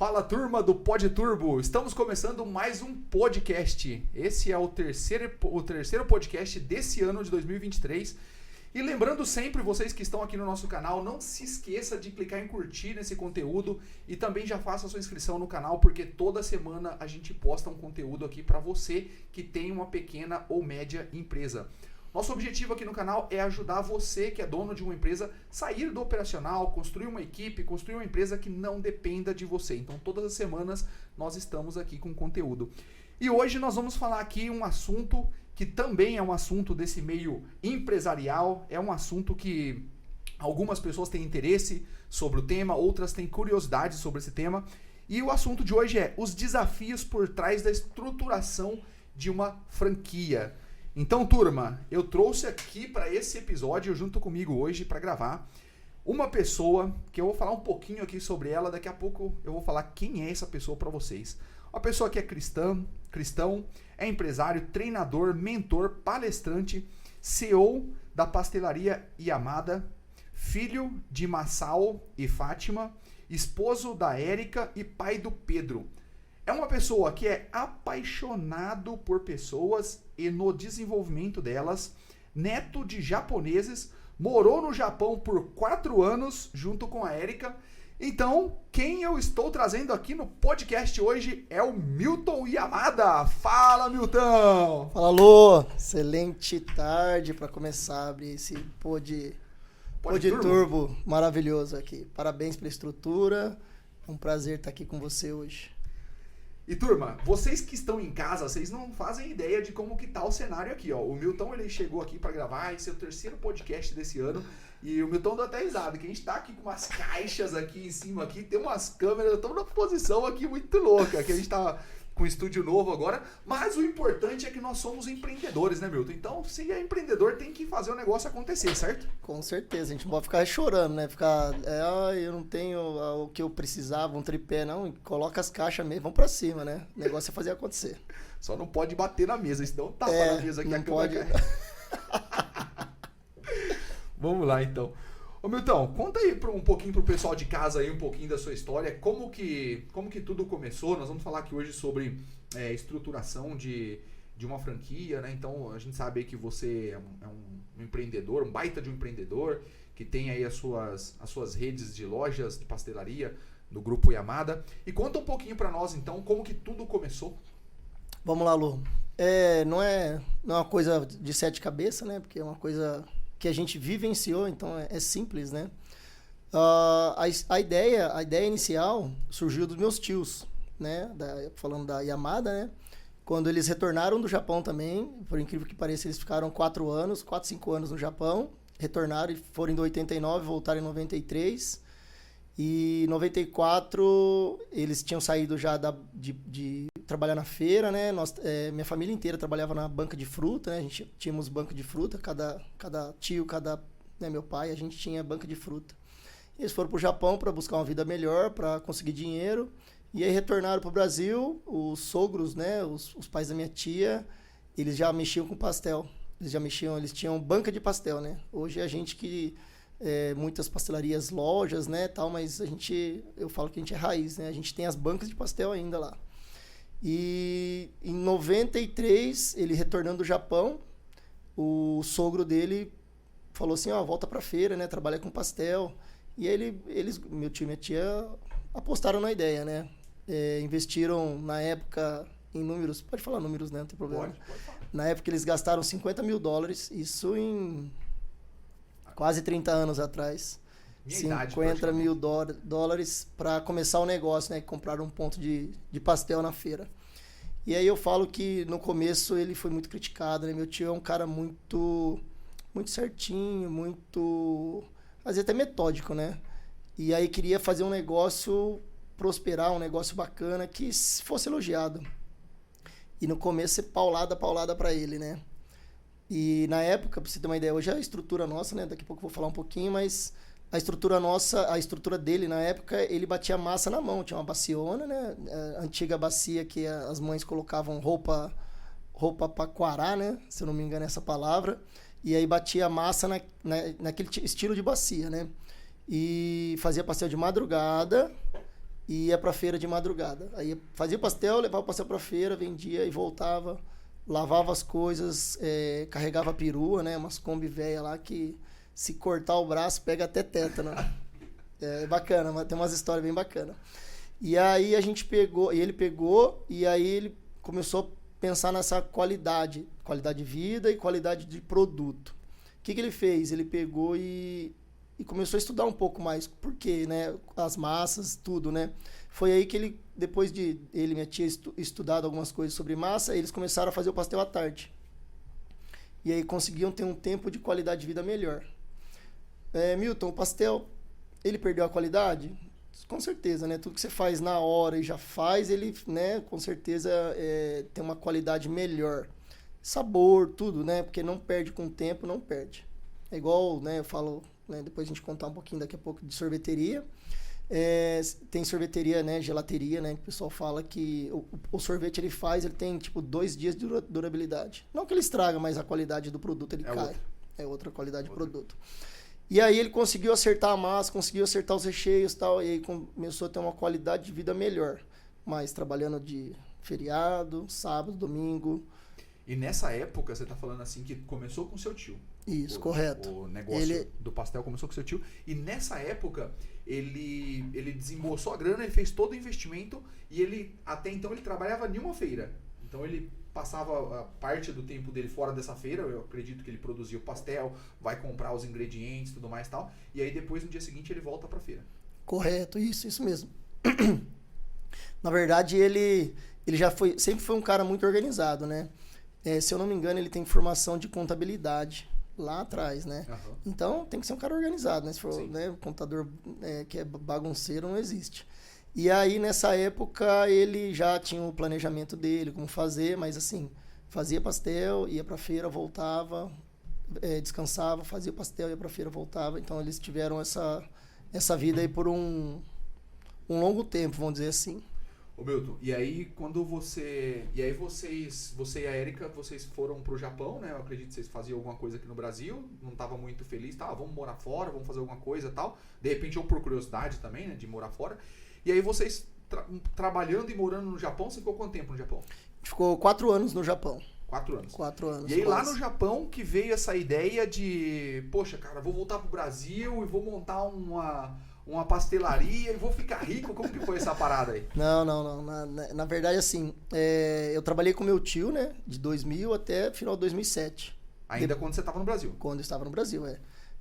Fala, turma do Pod Turbo, estamos começando mais um podcast. Esse é o terceiro podcast desse ano de 2023. E lembrando sempre, vocês que estão aqui no nosso canal, não se esqueça de clicar em curtir nesse conteúdo e também já faça a sua inscrição no canal, porque toda semana a gente posta um conteúdo aqui para você que tem uma pequena ou média empresa. Nosso objetivo aqui no canal é ajudar você, que é dono de uma empresa, sair do operacional, construir uma equipe, construir uma empresa que não dependa de você. Então, todas as semanas nós estamos aqui com conteúdo. E hoje nós vamos falar aqui um assunto que também é um assunto desse meio empresarial, é um assunto que algumas pessoas têm interesse sobre o tema, outras têm curiosidade sobre esse tema. E o assunto de hoje é os desafios por trás da estruturação de uma franquia. Então, turma, eu trouxe aqui para esse episódio, junto comigo hoje, para gravar, uma pessoa que eu vou falar um pouquinho aqui sobre ela. Daqui a pouco eu vou falar quem é essa pessoa para vocês. Uma pessoa que é cristão, é empresário, treinador, mentor, palestrante, CEO da pastelaria Yamada, filho de Massal e Fátima, esposo da Érica e pai do Pedro. É uma pessoa que é apaixonado por pessoas e no desenvolvimento delas, neto de japoneses, morou no Japão por 4 anos junto com a Érica. Então, quem eu estou trazendo aqui no podcast hoje é o Milton Yamada. Fala, Milton! Fala, Lô! Excelente tarde para começar a abrir esse Pod Turbo maravilhoso aqui. Parabéns pela estrutura, é um prazer estar aqui com você hoje. E turma, vocês que estão em casa, vocês não fazem ideia de como que tá o cenário aqui, ó. O Milton, ele chegou aqui para gravar, esse é o terceiro podcast desse ano, e o Milton deu até risada, que a gente tá aqui com umas caixas aqui em cima, aqui, tem umas câmeras, estamos numa posição aqui muito louca, que a gente tá com um estúdio novo agora, mas o importante é que nós somos empreendedores, né, Milton? Então, se é empreendedor, tem que fazer o negócio acontecer, certo? Com certeza, a gente não pode ficar chorando, né? Ficar, eu não tenho o que eu precisava, um tripé, não, coloca as caixas mesmo, vamos pra cima, né? O negócio é fazer acontecer. Só não pode bater na mesa, senão tapa na mesa aqui. Não pode. Vamos lá, então. Ô Milton, conta aí um pouquinho pro pessoal de casa aí, um pouquinho da sua história, como que tudo começou. Nós vamos falar aqui hoje sobre estruturação de uma franquia, né? Então, a gente sabe aí que você é um empreendedor, um baita de um empreendedor, que tem aí as suas redes de lojas de pastelaria no Grupo Yamada. E conta um pouquinho pra nós, então, como que tudo começou. Vamos lá, Lu. Não é uma coisa de 7 cabeças, né? Porque é uma coisa que a gente vivenciou, então é simples, né? A ideia inicial surgiu dos meus tios, né? Falando da Yamada, né? Quando eles retornaram do Japão também, por incrível que pareça, eles ficaram 4, 5 anos no Japão, retornaram e foram em 89, voltaram em 93. E em 94 eles tinham saído já de trabalhar na feira, né? Minha família inteira trabalhava na banca de fruta, né? A gente tínhamos banca de fruta, cada tio, meu pai, a gente tinha banca de fruta. Eles foram para o Japão para buscar uma vida melhor, para conseguir dinheiro. E aí retornaram para o Brasil, os sogros, né? Os pais da minha tia, eles já mexiam com pastel. Eles tinham banca de pastel, né? Hoje a gente que... muitas pastelarias, lojas, né, tal, mas eu falo que a gente é raiz, né, a gente tem as bancas de pastel ainda lá. E em 93, ele retornando do Japão, o sogro dele falou assim, volta pra feira, né, trabalha com pastel. E meu tio e minha tia apostaram na ideia, né, investiram na época em números, pode falar números, né, não tem problema. Pode falar. Na época eles gastaram $50 mil, isso em quase 30 anos atrás. Minha idade, 50 mil dólares para começar o negócio, né? Compraram um ponto de pastel na feira. E aí eu falo que no começo ele foi muito criticado, né? Meu tio é um cara muito certinho, às vezes até metódico, né? E aí queria fazer um negócio prosperar, um negócio bacana, que fosse elogiado. E no começo ser paulada para ele, né? E na época, pra você ter uma ideia, hoje a estrutura nossa, né? Daqui a pouco eu vou falar um pouquinho, mas a estrutura dele na época, ele batia massa na mão. Tinha uma baciona, né? A antiga bacia que as mães colocavam roupa pra quarar, né? Se eu não me engano é essa palavra. E aí batia massa naquele estilo de bacia, né? E fazia pastel de madrugada e ia pra feira de madrugada. Aí fazia o pastel, levava o pastel pra feira, vendia e voltava, lavava as coisas, carregava a perua, né? Umas Kombi velha lá que se cortar o braço pega até tétano. É bacana, tem umas histórias bem bacanas. E aí ele pegou e aí ele começou a pensar nessa qualidade de vida e qualidade de produto. O que ele fez? Ele pegou e começou a estudar um pouco mais. Por quê, né? As massas, tudo, né? Foi aí que ele, depois de ele e minha tia estudado algumas coisas sobre massa, eles começaram a fazer o pastel à tarde. E aí conseguiam ter um tempo de qualidade de vida melhor. Milton, o pastel, ele perdeu a qualidade? Com certeza, né? Tudo que você faz na hora e já faz, ele, né, com certeza tem uma qualidade melhor. Sabor, tudo, né? Porque não perde com o tempo, não perde. É igual, né, eu falo, né, depois a gente contar um pouquinho daqui a pouco de sorveteria. Tem sorveteria, né, gelateria, né, que o pessoal fala que o sorvete ele tem tipo 2 dias de durabilidade. Não que ele estraga, mas a qualidade do produto ele cai. É outra qualidade de produto. E aí ele conseguiu acertar a massa, conseguiu acertar os recheios e tal, e aí começou a ter uma qualidade de vida melhor. Mas trabalhando de feriado, sábado, domingo. E nessa época, você tá falando assim, que começou com seu tio. Isso, correto. O negócio do pastel começou com seu tio. E nessa época, ele desembolsou a grana, ele fez todo o investimento e até então ele trabalhava em uma feira. Então ele passava a parte do tempo dele fora dessa feira, eu acredito que ele produzia o pastel, vai comprar os ingredientes, tudo mais e tal, e aí depois no dia seguinte ele volta pra feira. Correto, isso mesmo. Na verdade ele já sempre foi um cara muito organizado, né? Se eu não me engano ele tem formação de contabilidade lá atrás, né? Uhum. Então tem que ser um cara organizado, né? Se for, né, contador que é bagunceiro não existe. E aí, nessa época, ele já tinha o planejamento dele, como fazer, mas assim, fazia pastel, ia pra feira, voltava, descansava, fazia pastel, ia pra feira, voltava. Então, eles tiveram essa vida aí por um longo tempo, vamos dizer assim. Ô Milton, e aí quando você e a Érica, vocês foram pro Japão, né? Eu acredito que vocês faziam alguma coisa aqui no Brasil, não tava muito feliz, tá? Vamos morar fora, vamos fazer alguma coisa e tal. De repente, ou por curiosidade também, né? De morar fora. E aí vocês trabalhando e morando no Japão, você ficou quanto tempo no Japão? A gente ficou 4 anos no Japão. 4 anos. 4 anos. E aí lá no Japão que veio essa ideia de, poxa, cara, vou voltar pro Brasil e vou montar uma pastelaria e vou ficar rico. Como que foi essa parada aí? Não. Na verdade, assim, eu trabalhei com meu tio, né? De 2000 até final de 2007. Ainda quando você estava no Brasil? Quando eu estava no Brasil,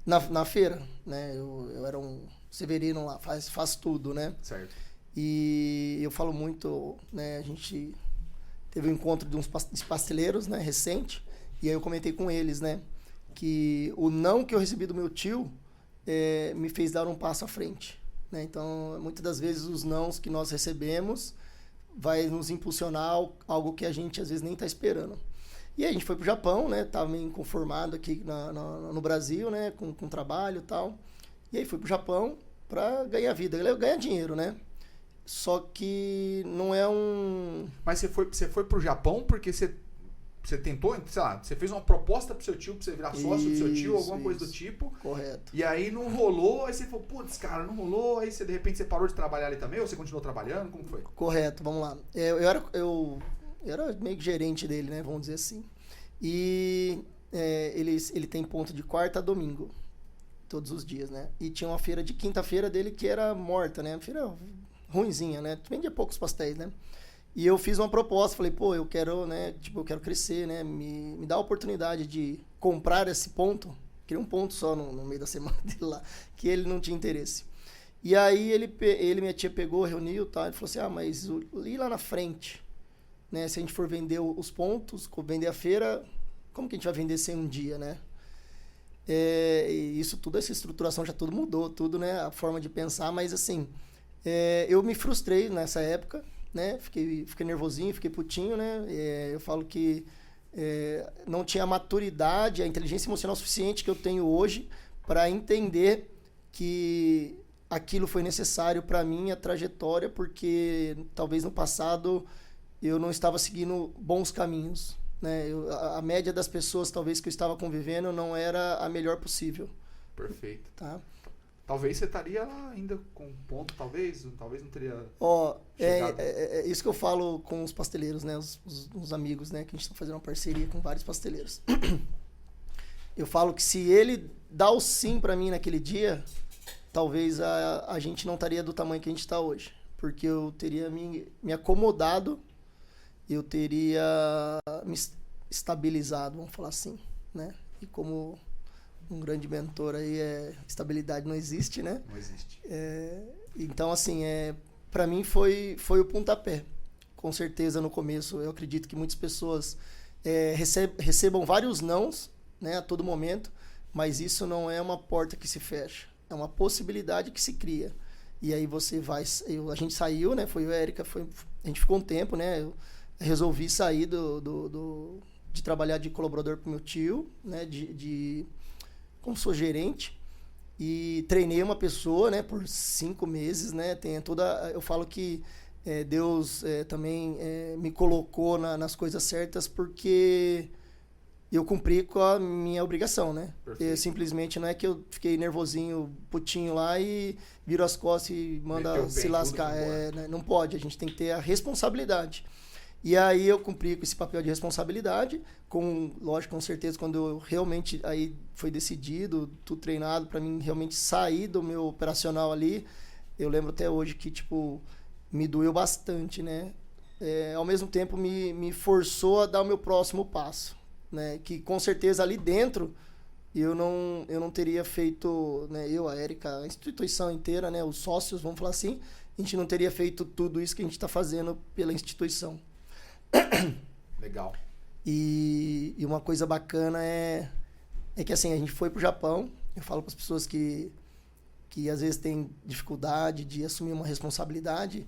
Na feira, né? Eu era um severino lá, faz tudo, né? Certo. E eu falo muito, né? A gente teve um encontro de uns pasteleiros, né? Recente. E aí eu comentei com eles, né? Que o não que eu recebi do meu tio me fez dar um passo à frente, né? Então, muitas das vezes os nãos que nós recebemos vai nos impulsionar algo que a gente às vezes nem está esperando. E aí a gente foi pro Japão, né? Tava meio inconformado aqui no Brasil, né? Com trabalho e tal. E aí fui pro Japão pra ganhar vida, ganhar dinheiro, né? Só que não é um... Mas você foi pro Japão porque você tentou, sei lá, você fez uma proposta pro seu tio, pra você virar sócio do seu tio, alguma coisa do tipo. Correto. E aí não rolou, aí você falou, putz, cara, não rolou, aí de repente você parou de trabalhar ali também, ou você continuou trabalhando, como foi? Correto, vamos lá. Eu era meio que gerente dele, né, vamos dizer assim. E ele tem ponto de quarta a domingo, todos os dias, né? E tinha uma feira de quinta-feira dele que era morta, né? Feira ruinzinha, né? Vendia poucos pastéis, né? E eu fiz uma proposta, falei, pô, eu quero, né? Tipo, eu quero crescer, né? Me dá a oportunidade de comprar esse ponto. Queria um ponto só no meio da semana dele lá, que ele não tinha interesse. E aí minha tia pegou, reuniu, tá? E falou assim, mas ali lá na frente, né? Se a gente for vender os pontos, vender a feira, como que a gente vai vender sem um dia, né? E isso tudo, essa estruturação já tudo mudou, tudo, né? A forma de pensar, mas assim, eu me frustrei nessa época, né? Fiquei nervosinho, fiquei putinho, né? Eu falo que não tinha a maturidade, a inteligência emocional suficiente que eu tenho hoje para entender que aquilo foi necessário para minha trajetória, porque talvez no passado eu não estava seguindo bons caminhos, né? A média das pessoas talvez que eu estava convivendo não era a melhor possível. Perfeito. Tá? talvez você estaria lá ainda com ponto, talvez não teria chegado. É isso que eu falo com os pasteleiros, né? Os amigos, né? Que a gente está fazendo uma parceria com vários pasteleiros. Eu falo que se ele dá o sim para mim naquele dia, talvez a gente não estaria do tamanho que a gente está hoje. Porque eu teria me acomodado, eu teria me estabilizado, vamos falar assim, né? E como um grande mentor aí, estabilidade não existe, né? Não existe. Então, assim, para mim foi o pontapé. Com certeza, no começo, eu acredito que muitas pessoas recebam vários nãos, né, a todo momento, mas isso não é uma porta que se fecha. É uma possibilidade que se cria. E aí você vai... a gente saiu, né? Foi o Érica, a gente ficou um tempo, né? Eu resolvi sair de trabalhar de colaborador pro meu tio, né? Como sou gerente, e treinei uma pessoa, né, por 5 meses, né, eu falo que Deus também me colocou nas coisas certas porque eu cumpri com a minha obrigação, né? Simplesmente não é que eu fiquei nervosinho, putinho lá e viro as costas e manda se lascar. Né? Não pode, a gente tem que ter a responsabilidade. E aí eu cumpri com esse papel de responsabilidade, lógico, com certeza, quando eu realmente aí foi decidido, tudo treinado para mim realmente sair do meu operacional ali, eu lembro até hoje que, tipo, me doeu bastante, né? Ao mesmo tempo me forçou a dar o meu próximo passo, né? Que com certeza ali dentro eu não teria feito, né? A Érica, a instituição inteira, né? Os sócios, vamos falar assim, a gente não teria feito tudo isso que a gente está fazendo pela instituição. Legal. E uma coisa bacana é que assim, a gente foi pro Japão. Eu falo para as pessoas que às vezes têm dificuldade de assumir uma responsabilidade,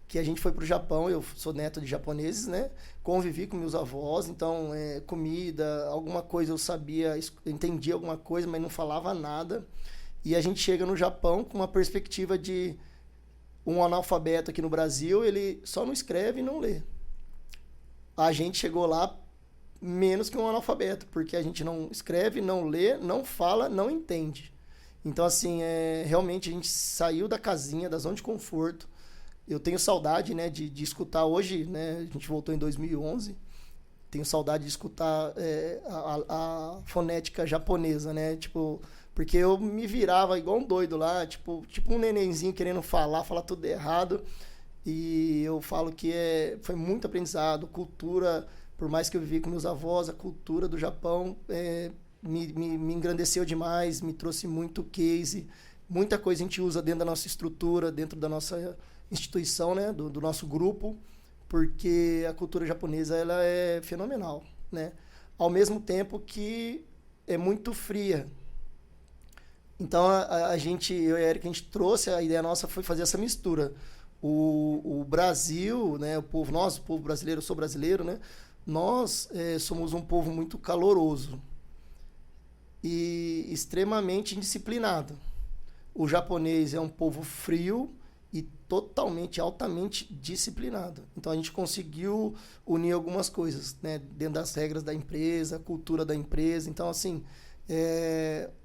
que a gente foi pro Japão. Eu sou neto de japoneses, né? Convivi com meus avós, então comida, alguma coisa eu sabia, entendia alguma coisa, mas não falava nada. E a gente chega no Japão com uma perspectiva de um analfabeto aqui no Brasil, ele só não escreve e não lê. A gente chegou lá menos que um analfabeto, porque a gente não escreve, não lê, não fala, não entende. Então, assim, realmente a gente saiu da casinha, da zona de conforto. Eu tenho saudade, né, de escutar hoje, né, a gente voltou em 2011, tenho saudade de escutar a fonética japonesa, né, tipo, porque eu me virava igual um doido lá, tipo um nenenzinho querendo falar tudo errado. E eu falo que foi muito aprendizado, cultura, por mais que eu vivi com meus avós, a cultura do Japão me engrandeceu demais, me trouxe muito case, muita coisa a gente usa dentro da nossa estrutura, dentro da nossa instituição, né, do nosso grupo, porque a cultura japonesa ela é fenomenal, né? Ao mesmo tempo que é muito fria. Então a gente, eu e a Érica, a gente trouxe, a ideia nossa foi fazer essa mistura. O Brasil, né, o povo brasileiro, eu sou brasileiro, né, nós somos um povo muito caloroso e extremamente indisciplinado. O japonês é um povo frio e altamente disciplinado. Então a gente conseguiu unir algumas coisas, né, dentro das regras da empresa, a cultura da empresa. Então, assim,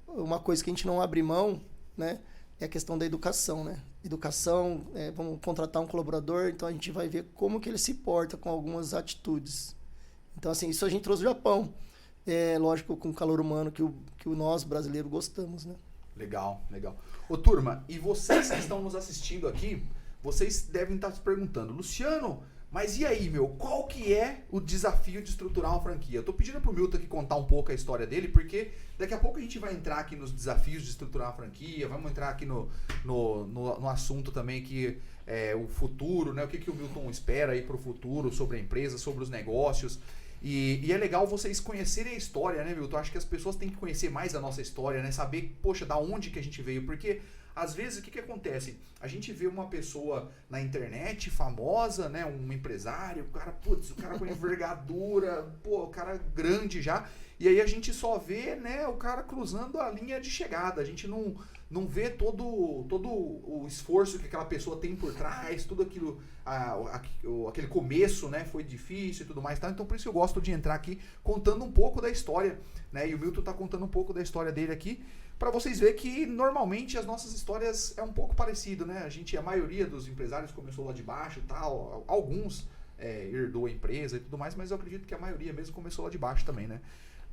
uma coisa que a gente não abre mão, né, é a questão da educação, né? Educação, vamos contratar um colaborador, então a gente vai ver como que ele se porta com algumas atitudes. Então, assim, isso a gente trouxe do Japão. Lógico, com o calor humano que nós, brasileiros, gostamos, né? Legal, legal. Ô, turma, e vocês que estão nos assistindo aqui, vocês devem estar se perguntando, Luciano, mas e aí, qual que é o desafio de estruturar uma franquia? Eu tô pedindo pro Milton aqui contar um pouco a história dele, porque daqui a pouco a gente vai entrar aqui nos desafios de estruturar uma franquia, vamos entrar aqui no assunto também que é o futuro, né? O que o Milton espera aí pro futuro, sobre a empresa, sobre os negócios. E é legal vocês conhecerem a história, né, Milton? Acho que as pessoas têm que conhecer mais a nossa história, né? Saber, poxa, da onde que a gente veio, porque... Às vezes, o que acontece? A gente vê uma pessoa na internet famosa, né? Um empresário, o cara com envergadura, o cara grande já. E aí a gente só vê, né, o cara cruzando a linha de chegada. A gente não vê todo o esforço que aquela pessoa tem por trás, tudo aquilo, aquele começo, né, foi difícil e tudo mais, tá? Então por isso que eu gosto de entrar aqui contando um pouco da história, né, e o Milton tá contando um pouco da história dele aqui, para vocês verem que normalmente as nossas histórias é um pouco parecido, né, a maioria dos empresários começou lá de baixo e tal, alguns herdou a empresa e tudo mais, mas eu acredito que a maioria mesmo começou lá de baixo também, né.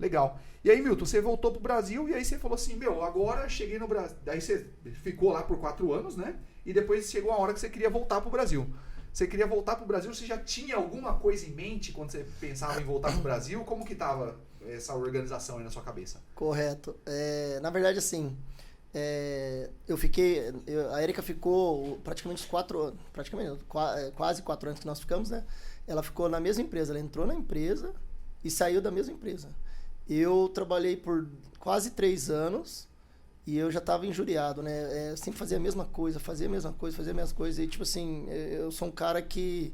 Legal. E aí, Milton, você voltou pro Brasil e aí você falou assim, agora cheguei no Brasil. Daí você ficou lá por 4 anos, né? E depois chegou a hora que você queria voltar pro Brasil. Você queria voltar pro Brasil, você já tinha alguma coisa em mente quando você pensava em voltar pro Brasil? Como que tava essa organização aí na sua cabeça? Correto. Na verdade, assim, a Erika ficou praticamente 4 anos, quase 4 anos que nós ficamos, né? Ela ficou na mesma empresa, ela entrou na empresa e saiu da mesma empresa. Eu trabalhei por quase 3 anos e eu já estava injuriado, né? Sempre fazia a mesma coisa. E, tipo assim, eu sou um cara que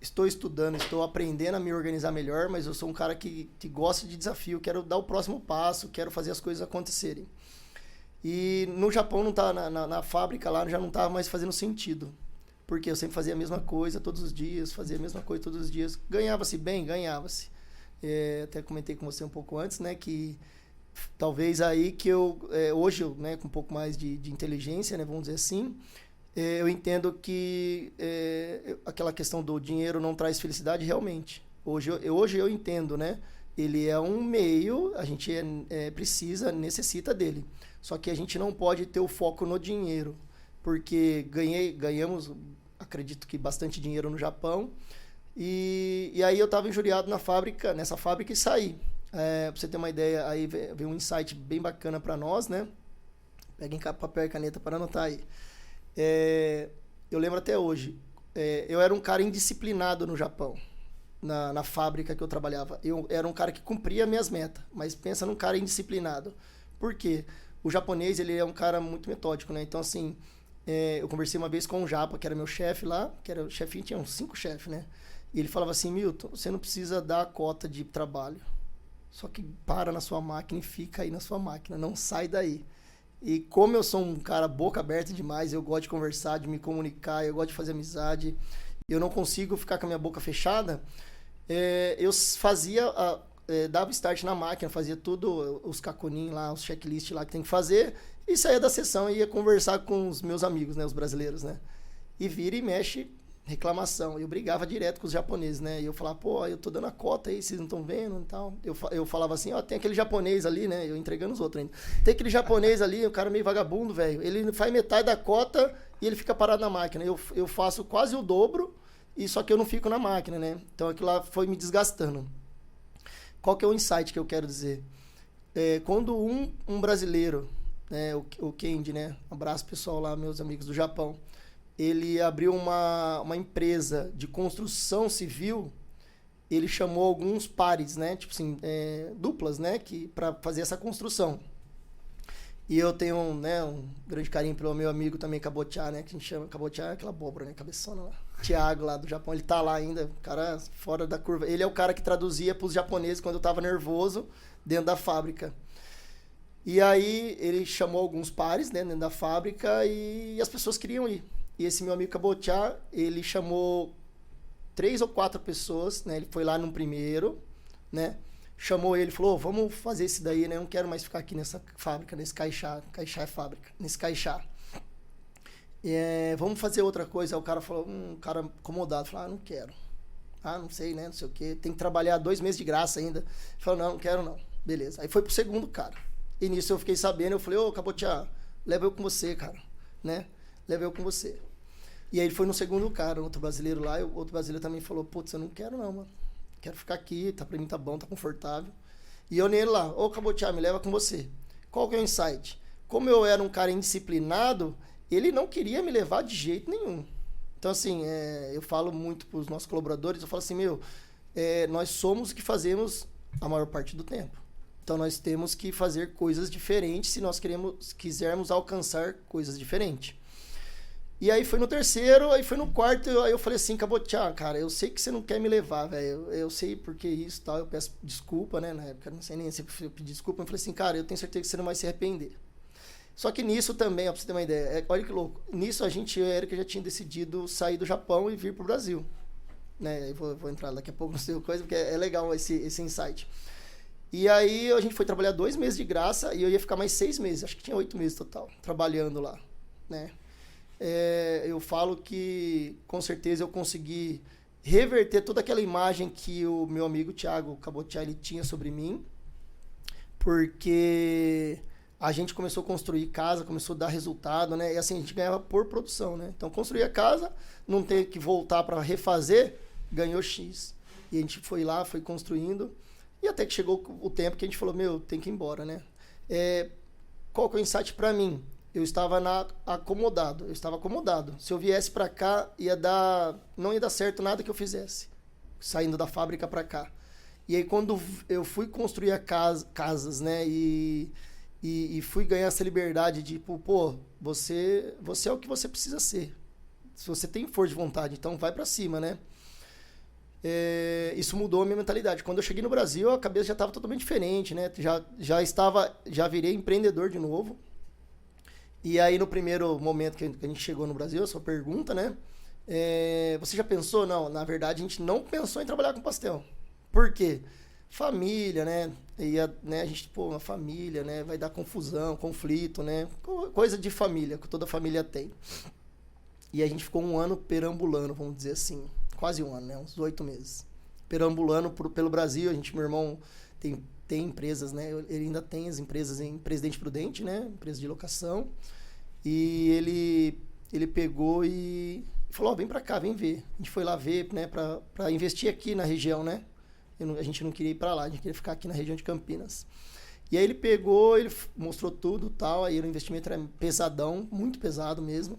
estou estudando, estou aprendendo a me organizar melhor, mas eu sou um cara que gosta de desafio, quero dar o próximo passo, quero fazer as coisas acontecerem. E no Japão, não tá, na fábrica lá, já não estava mais fazendo sentido. Porque eu sempre fazia a mesma coisa todos os dias, Ganhava-se bem, ganhava-se. Até comentei com você um pouco antes, né, que talvez aí que hoje, né, com um pouco mais de inteligência, né, vamos dizer assim, eu entendo que aquela questão do dinheiro não traz felicidade realmente. Hoje eu entendo, né, ele é um meio, a gente necessita dele. Só que a gente não pode ter o foco no dinheiro, porque ganhamos, acredito que bastante dinheiro no Japão, e aí eu estava injuriado nessa fábrica e saí. Para você ter uma ideia, aí veio um insight bem bacana para nós, né? Peguem papel e caneta para anotar aí. Eu lembro até hoje, eu era um cara indisciplinado no Japão, na fábrica que eu trabalhava. Eu era um cara que cumpria minhas metas, mas pensa num cara indisciplinado. Por quê? O japonês, ele é um cara muito metódico, né? Então, assim, eu conversei uma vez com um japa, que era meu chefe lá, que era o chefinho, tinha uns 5 chefes, né? E ele falava assim, Milton, você não precisa dar a cota de trabalho. Só que para na sua máquina e fica aí na sua máquina, não sai daí. E como eu sou um cara boca aberta demais, eu gosto de conversar, de me comunicar, eu gosto de fazer amizade, eu não consigo ficar com a minha boca fechada, eu fazia... dava start na máquina, fazia tudo, os caconinhos lá, os checklists lá que tem que fazer, e saía da sessão e ia conversar com os meus amigos, né, os brasileiros, né? E vira e mexe reclamação. Eu brigava direto com os japoneses, né? E eu falava, pô, eu tô dando a cota aí, vocês não estão vendo e tal. Eu falava assim, ó, tem aquele japonês ali, né? Eu entregando os outros ainda. Tem aquele japonês ali, o cara meio vagabundo, velho. Ele faz metade da cota e ele fica parado na máquina. Eu faço quase o dobro, e só que eu não fico na máquina, né? Então aquilo lá foi me desgastando. Qual que é o insight que eu quero dizer? Quando um brasileiro, né, o Kendi, né, um abraço pessoal lá, meus amigos do Japão, ele abriu uma empresa de construção civil, ele chamou alguns pares, né, tipo assim, duplas, né, para fazer essa construção. E eu tenho um grande carinho pelo meu amigo também, Kabocha, né, que a gente chama, Kabocha é aquela abóbora, né, cabeçona lá. Thiago lá do Japão, ele tá lá ainda, cara fora da curva. Ele é o cara que traduzia pros japoneses quando eu tava nervoso dentro da fábrica. E aí ele chamou alguns pares, né, dentro da fábrica, e as pessoas queriam ir. E esse meu amigo Kabocha, ele chamou 3 ou 4 pessoas, né, ele foi lá no primeiro, né, chamou ele, falou, vamos fazer isso daí, né, eu não quero mais ficar aqui nessa fábrica, nesse caixá é fábrica, nesse caixá. Vamos fazer outra coisa. Aí o cara falou, um cara acomodado, falou, não quero. Não sei, né, não sei o quê. Tem que trabalhar 2 meses de graça ainda. Ele falou, não quero não. Beleza. Aí foi pro segundo cara. E nisso eu fiquei sabendo, eu falei, ô, Kabocha, leva eu com você, cara, né? Leva eu com você. E aí ele foi no segundo cara, outro brasileiro lá, e o outro brasileiro também falou, putz, eu não quero não, mano. Quero ficar aqui, pra mim tá bom, tá confortável. E eu nele lá, ô, Kabocha, me leva com você. Qual que é o insight? Como eu era um cara indisciplinado, ele não queria me levar de jeito nenhum. Então, assim, eu falo muito para os nossos colaboradores, eu falo assim, nós somos o que fazemos a maior parte do tempo. Então, nós temos que fazer coisas diferentes se nós quisermos alcançar coisas diferentes. E aí foi no terceiro, aí foi no quarto, aí eu falei assim, Cabotiá, cara, eu sei que você não quer me levar, velho, eu sei porque isso e tal, eu peço desculpa, né, na época, não sei nem se eu pedi desculpa, eu falei assim, cara, eu tenho certeza que você não vai se arrepender. Só que nisso também, ó, pra você ter uma ideia, olha que louco, nisso a gente, eu e a Erika já tinha decidido sair do Japão e vir pro Brasil, né, aí vou entrar daqui a pouco no seu coisa, porque é legal esse insight. E aí a gente foi trabalhar 2 meses de graça e eu ia ficar mais 6 meses, acho que tinha 8 meses total, trabalhando lá, né. Eu falo que com certeza eu consegui reverter toda aquela imagem que o meu amigo Thiago Cabotiá ele tinha sobre mim, porque a gente começou a construir casa, começou a dar resultado, né? E assim, a gente ganhava por produção, né? Então, construir a casa, não ter que voltar para refazer, ganhou X. E a gente foi lá, foi construindo, e até que chegou o tempo que a gente falou, tem que ir embora, né? Qual que é o insight para mim? Eu estava acomodado. Se eu viesse para cá, não ia dar certo nada que eu fizesse, saindo da fábrica para cá. E aí, quando eu fui construir casas, né, e fui ganhar essa liberdade de, você é o que você precisa ser. Se você tem força de vontade, então vai para cima, né? Isso mudou a minha mentalidade. Quando eu cheguei no Brasil, a cabeça já estava totalmente diferente, né? Já virei empreendedor de novo. E aí, no primeiro momento que a gente chegou no Brasil, a sua pergunta, né? Você já pensou? Não, na verdade, a gente não pensou em trabalhar com pastel. Por quê? Família, né? A gente, uma família, né? Vai dar confusão, conflito, né? Coisa de família, que toda família tem. E a gente ficou 1 ano perambulando, vamos dizer assim. Quase 1 ano, né? Uns 8 meses. Perambulando pelo Brasil. Meu irmão tem empresas, né? Ele ainda tem as empresas em Presidente Prudente, né? Empresa de locação. E ele pegou e falou, vem pra cá, vem ver. A gente foi lá ver, né? Pra investir aqui na região, né? A gente não queria ir pra lá, a gente queria ficar aqui na região de Campinas. E aí ele pegou, ele mostrou tudo e tal. Aí o investimento era pesadão, muito pesado mesmo.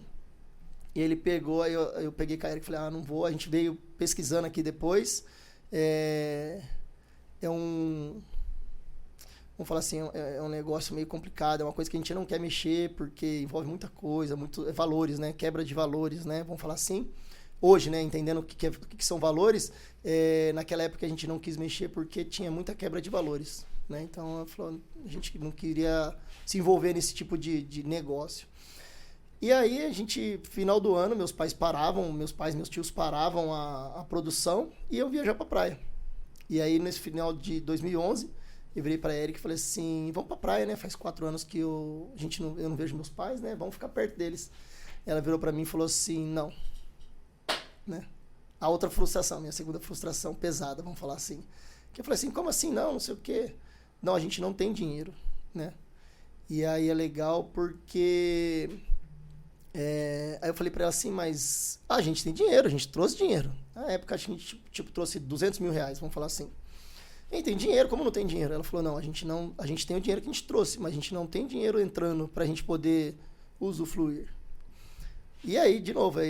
E ele pegou, aí eu peguei com a Erika e falei, não vou. A gente veio pesquisando aqui depois. Vamos falar assim, é um negócio meio complicado, é uma coisa que a gente não quer mexer, porque envolve muita coisa, valores, né? Quebra de valores, né? Vamos falar assim. Hoje, né? Entendendo o que são valores, naquela época a gente não quis mexer porque tinha muita quebra de valores, né? Então, a gente não queria se envolver nesse tipo de negócio. E aí, final do ano, meus tios paravam a produção e eu viajar pra praia. E aí, nesse final de 2011, eu virei pra Erika e falei assim, vamos pra praia, né? Faz 4 anos que eu não vejo meus pais, né? Vamos ficar perto deles. Ela virou pra mim e falou assim, não. Né? A outra frustração, minha segunda frustração pesada, vamos falar assim. Que eu falei assim, como assim? Não sei o quê. Não, a gente não tem dinheiro, né? E aí é legal porque... aí eu falei pra ela assim, mas a gente tem dinheiro, a gente trouxe dinheiro. Na época a gente trouxe 200 mil reais, vamos falar assim. E tem dinheiro, como não tem dinheiro? Ela falou, não, a gente tem o dinheiro que a gente trouxe, mas a gente não tem dinheiro entrando pra gente poder usufruir. E aí, de novo,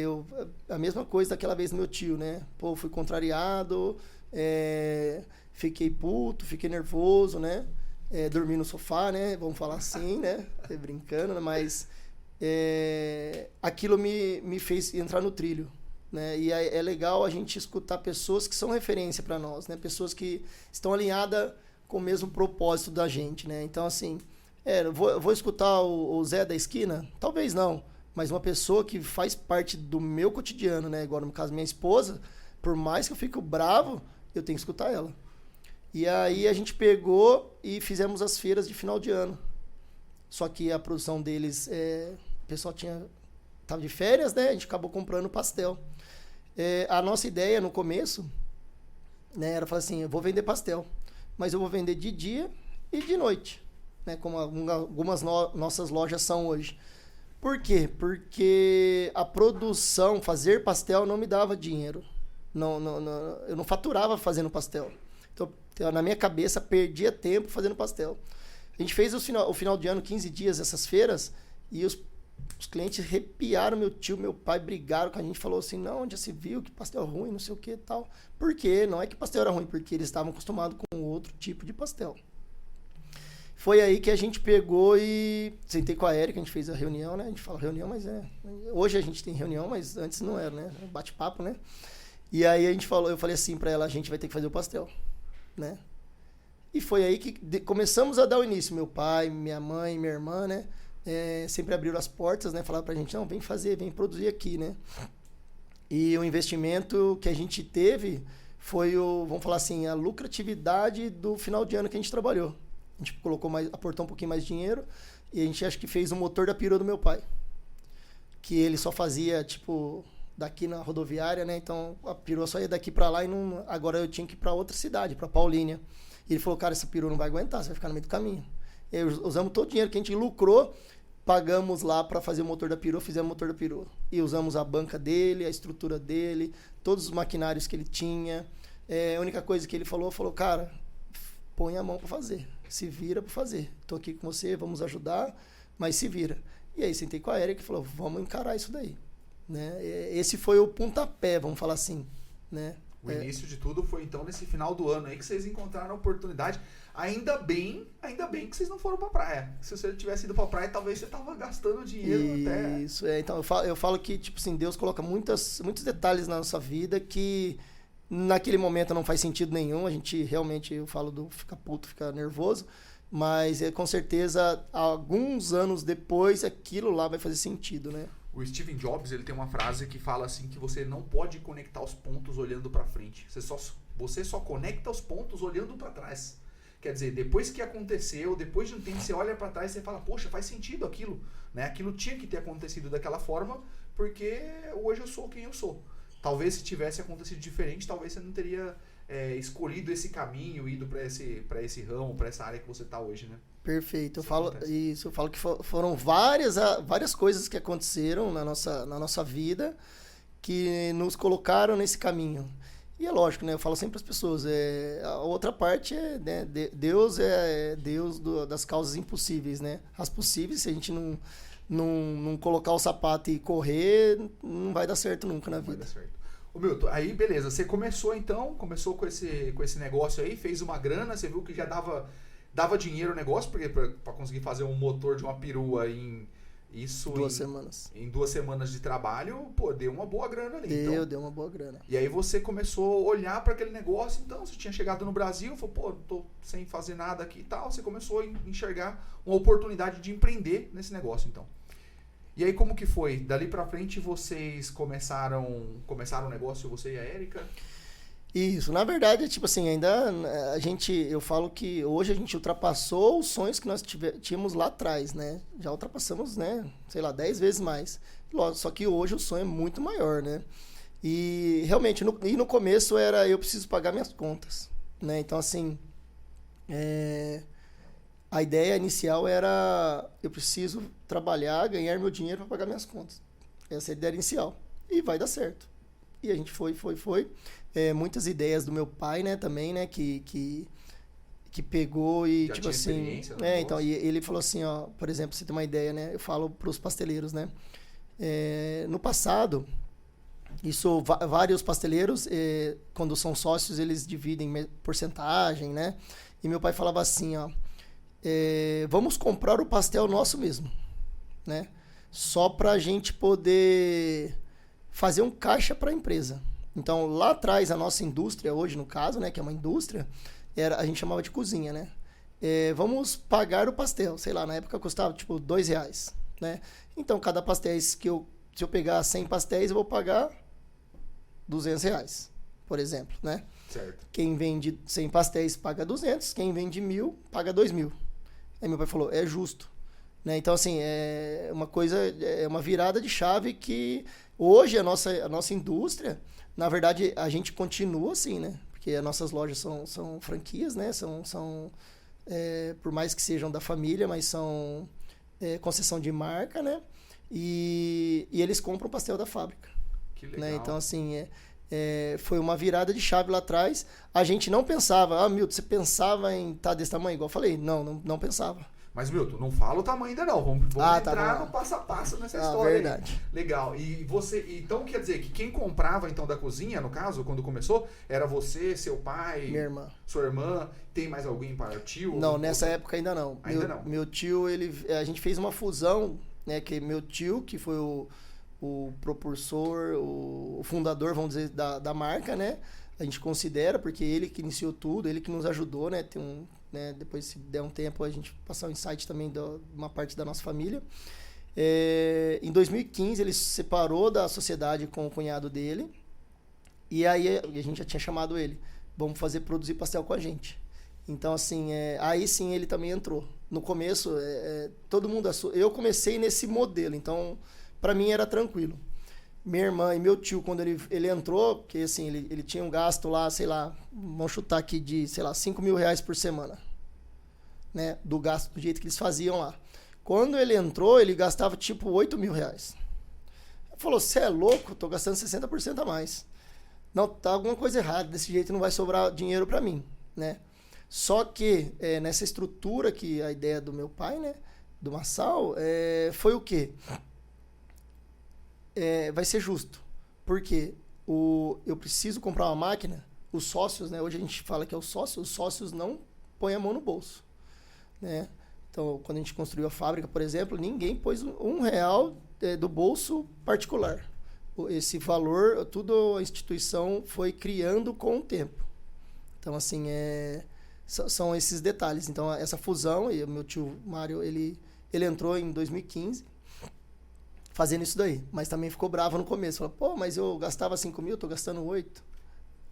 a mesma coisa daquela vez do meu tio, né? Fui contrariado, fiquei puto, fiquei nervoso, né? Dormi no sofá, né? Vamos falar assim, né? Brincando, mas aquilo me fez entrar no trilho, né? E é legal a gente escutar pessoas que são referência para nós, né? Pessoas que estão alinhadas com o mesmo propósito da gente, né? Então, assim, eu vou escutar o Zé da esquina? Talvez não. Mas uma pessoa que faz parte do meu cotidiano, né? Agora, no caso, minha esposa, por mais que eu fique bravo, eu tenho que escutar ela. E aí a gente pegou e fizemos as feiras de final de ano. Só que a produção deles, o pessoal tava de férias, né? A gente acabou comprando pastel. A nossa ideia no começo, né, era falar assim, eu vou vender pastel, mas eu vou vender de dia e de noite, né? Como algumas nossas lojas são hoje. Por quê? Porque a produção, fazer pastel não me dava dinheiro. Eu não faturava fazendo pastel. Então, na minha cabeça, perdia tempo fazendo pastel. A gente fez o final de ano, 15 dias, essas feiras, e os clientes arrepiaram, meu tio, meu pai brigaram com a gente, falou assim, não, onde já se viu que pastel ruim, não sei o que e tal. Por quê? Não é que pastel era ruim, porque eles estavam acostumados com outro tipo de pastel. foi aí que a gente pegou e sentei com a Érica, a gente fez a reunião, né? A gente fala reunião, mas hoje a gente tem reunião, mas antes não era, né? Bate-papo, né? E aí eu falei assim pra ela, a gente vai ter que fazer o pastel, né? E foi aí que começamos a dar o início. Meu pai, minha mãe, minha irmã, né? Sempre abriram as portas, né? Falaram pra gente, não, vem fazer, vem produzir aqui, né? E o investimento que a gente teve foi vamos falar assim, a lucratividade do final de ano que a gente trabalhou. A gente aportou um pouquinho mais de dinheiro e a gente acho que fez o motor da perua do meu pai. Que ele só fazia, tipo, daqui na rodoviária, né? Então a perua só ia daqui pra lá e agora eu tinha que ir pra outra cidade, pra Paulínia. E ele falou, cara, essa perua não vai aguentar, você vai ficar no meio do caminho. E aí usamos todo o dinheiro que a gente lucrou, pagamos lá para fazer o motor da perua, fizemos o motor da perua. E usamos a banca dele, a estrutura dele, todos os maquinários que ele tinha. A única coisa que ele falou, cara, põe a mão para fazer, se vira para fazer. Tô aqui com você, vamos ajudar, mas se vira. E aí sentei com a Érica e falou, vamos encarar isso daí. Né? Esse foi o pontapé, vamos falar assim, né? O início de tudo foi então nesse final do ano aí que vocês encontraram a oportunidade. Ainda bem que vocês não foram pra praia. Se você tivesse ido pra praia, talvez você tava gastando dinheiro até... Isso, então eu falo que, tipo assim, Deus coloca muitos detalhes na nossa vida que naquele momento não faz sentido nenhum. A gente realmente, eu falo do ficar puto, ficar nervoso, mas com certeza, alguns anos depois, aquilo lá vai fazer sentido, né? O Steve Jobs, ele tem uma frase que fala assim que você não pode conectar os pontos olhando para frente. Você só conecta os pontos olhando para trás. Quer dizer, depois que aconteceu, depois de um tempo você olha para trás e você fala, poxa, faz sentido aquilo, né? Aquilo tinha que ter acontecido daquela forma, porque hoje eu sou quem eu sou. Talvez se tivesse acontecido diferente, talvez você não teria escolhido esse caminho, ido para esse ramo, para essa área que você está hoje, né? Perfeito. Eu falo que foram várias coisas que aconteceram na nossa vida que nos colocaram nesse caminho. E é lógico, né? Eu falo sempre para as pessoas, a outra parte né, Deus é Deus das causas impossíveis, né? As possíveis, se a gente não colocar o sapato e correr, não vai dar certo nunca na vida. Vai dar certo. Ô Milton, aí beleza, você começou com esse negócio aí, fez uma grana, você viu que já dava dinheiro o negócio, porque para conseguir fazer um motor de uma perua em 2 semanas. Em 2 semanas de trabalho, pô, deu uma boa grana ali. Deu uma boa grana. E aí você começou a olhar para aquele negócio, então você tinha chegado no Brasil, falou, pô, tô sem fazer nada aqui e tal, você começou a enxergar uma oportunidade de empreender nesse negócio, então. E aí como que foi? Dali pra frente vocês começaram o negócio, você e a Érica? Isso, na verdade, tipo assim, ainda eu falo que hoje a gente ultrapassou os sonhos que nós tínhamos lá atrás, né? Já ultrapassamos, né? Sei lá, 10 vezes mais. Só que hoje o sonho é muito maior, né? E realmente, no começo era eu preciso pagar minhas contas, né? Então, assim, a ideia inicial era eu preciso trabalhar, ganhar meu dinheiro para pagar minhas contas. Essa é a ideia inicial. E vai dar certo. E a gente foi. Muitas ideias do meu pai, né, também, né, que pegou e, já tipo assim... então, e ele falou assim, ó, por exemplo, você tem uma ideia, né, eu falo pros pasteleiros, né, no passado, vários pasteleiros, quando são sócios, eles dividem porcentagem, né, e meu pai falava assim, ó, vamos comprar o pastel nosso mesmo, né, só pra gente poder fazer um caixa pra empresa. Então, lá atrás, a nossa indústria, hoje no caso, né, que é uma indústria, a gente chamava de cozinha, né? Vamos pagar o pastel. Sei lá, na época custava, tipo, R$2, né? Então, cada pastel se eu pegar 100 pastéis, eu vou pagar R$200, por exemplo, né? Certo. Quem vende 100 pastéis paga 200, quem vende 1.000 paga 2.000. Aí meu pai falou, é justo. Né? Então, assim, é uma virada de chave que hoje a nossa indústria, na verdade, a gente continua assim, né? Porque as nossas lojas são franquias, né? Por mais que sejam da família, mas são concessão de marca, né? E eles compram o pastel da fábrica. Que legal. Né? Então, assim, foi uma virada de chave lá atrás. A gente não pensava, Milton, você pensava em estar desse tamanho? Igual eu falei, não pensava. Mas, Milton, não fala o tamanho ainda não. Vamos entrar no passo a passo nessa história. Verdade. Aí. Legal. E você, então quer dizer que quem comprava então da cozinha, no caso, quando começou, era você, seu pai, minha irmã, sua irmã, tem mais alguém para tio? Não, nessa época ainda não. Meu tio, a gente fez uma fusão, né, que meu tio, que foi o propulsor, o fundador, vamos dizer, da marca, né? A gente considera, porque ele que iniciou tudo, ele que nos ajudou, né? Depois, se der um tempo, a gente passar um insight também de uma parte da nossa família. Em 2015, ele se separou da sociedade com o cunhado dele. E aí, a gente já tinha chamado ele. Vamos produzir pastel com a gente. Então, assim, aí sim ele também entrou. No começo, todo mundo... Eu comecei nesse modelo, então, para mim era tranquilo. Minha irmã e meu tio, quando ele entrou, porque assim, ele tinha um gasto lá, sei lá, vamos chutar aqui de, sei lá, 5 mil reais por semana, né? Do gasto, do jeito que eles faziam lá. Quando ele entrou, ele gastava tipo 8 mil reais. Ele falou, você é louco? Tô gastando 60% a mais. Não, tá alguma coisa errada, desse jeito não vai sobrar dinheiro para mim, né? Só que nessa estrutura que a ideia do meu pai, né? Do Massal, foi o quê? Vai ser justo, porque eu preciso comprar uma máquina, os sócios, né? Hoje a gente fala que é o sócio, os sócios não põem a mão no bolso, né? Então, quando a gente construiu a fábrica, por exemplo, ninguém pôs R$1 do bolso particular. Esse valor, tudo a instituição foi criando com o tempo. Então, assim, são esses detalhes. Então, essa fusão, e o meu tio Mário, ele entrou em 2015, fazendo isso daí, mas também ficou bravo no começo. Falou, pô, mas eu gastava 5 mil, tô gastando 8.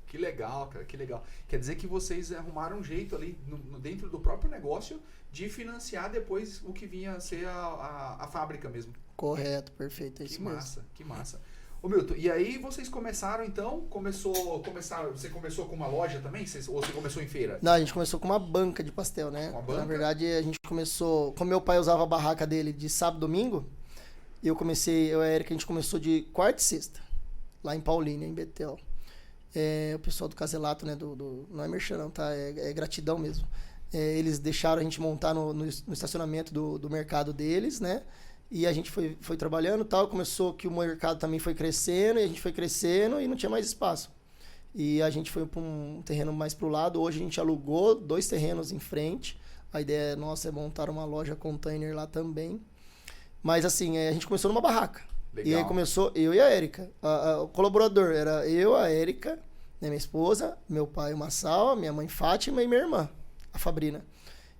Que legal, cara, que legal. Quer dizer que vocês arrumaram um jeito ali, dentro do próprio negócio, de financiar depois o que vinha a ser a fábrica mesmo. Correto, perfeito, é isso mesmo. Que massa. Ô Milton, e aí vocês começaram então, você começou com uma loja também? Ou você começou em feira? Não, a gente começou com uma banca de pastel, né? Uma banca? Na verdade, a gente começou, como meu pai usava a barraca dele de sábado e domingo, eu e a Erika, a gente começou de quarta e sexta, lá em Paulínia, em Betel. O pessoal do Caselato, né, não é merchan não, tá? É gratidão mesmo. Eles deixaram a gente montar no estacionamento do mercado deles, né? E a gente foi trabalhando e tal, começou que o mercado também foi crescendo, e a gente foi crescendo e não tinha mais espaço. E a gente foi para um terreno mais pro lado, hoje a gente alugou 2 terrenos em frente, a ideia nossa é montar uma loja container lá também. Mas assim, a gente começou numa barraca. Legal. E aí começou eu e a Erika. O colaborador era eu, a Erika, né, minha esposa, meu pai, o Massal, minha mãe Fátima e minha irmã, a Fabrina.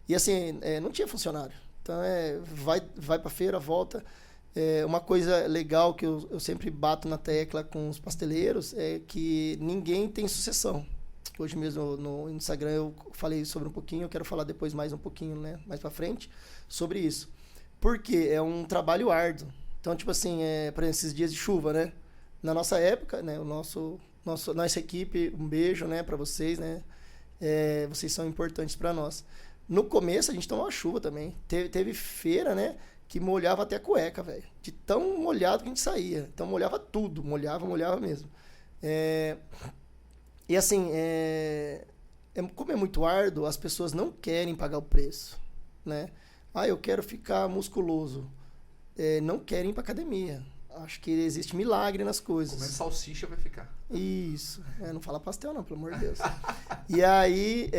E assim, não tinha funcionário. Então, vai pra feira, volta. Uma coisa legal que eu sempre bato na tecla com os pasteleiros é que ninguém tem sucessão. Hoje mesmo no Instagram eu falei sobre um pouquinho, eu quero falar depois mais um pouquinho, né, mais pra frente, sobre isso. Porque é um trabalho árduo. Então, tipo assim, para esses dias de chuva, né? Na nossa época, né? Nossa equipe, um beijo, né? Para vocês, né? Vocês são importantes para nós. No começo, a gente tomou chuva também. Teve feira, né? Que molhava até a cueca, velho. De tão molhado que a gente saía. Então, molhava tudo. Molhava mesmo. E assim, como é muito árduo, as pessoas não querem pagar o preço, né? Eu quero ficar musculoso. Não querem ir pra academia. Acho que existe milagre nas coisas. Comendo salsicha vai ficar. Isso. Não fala pastel não, pelo amor de Deus. E aí,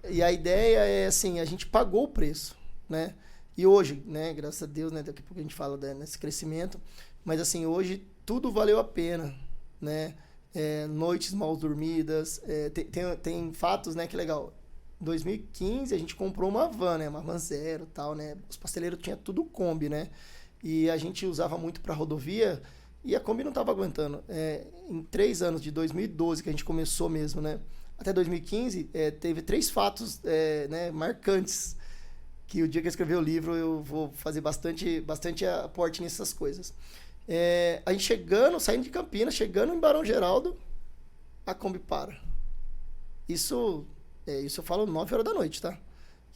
e a ideia é assim, a gente pagou o preço, né? E hoje, né, graças a Deus, né, daqui a pouco a gente fala nesse crescimento, mas assim, hoje tudo valeu a pena, né? Noites mal dormidas, tem fatos, né, que legal. Em 2015 a gente comprou uma van, né? Uma van zero e tal, né? Os pasteleiros tinham tudo Kombi, né? E a gente usava muito para rodovia e a Kombi não estava aguentando. Em 3 anos, de 2012 que a gente começou mesmo, né? Até 2015, teve 3 fatos né, marcantes, que o dia que eu escrever o livro eu vou fazer bastante aporte nessas coisas. A gente saindo de Campinas, chegando em Barão Geraldo, a Kombi para. Isso eu falo 9 horas da noite, tá?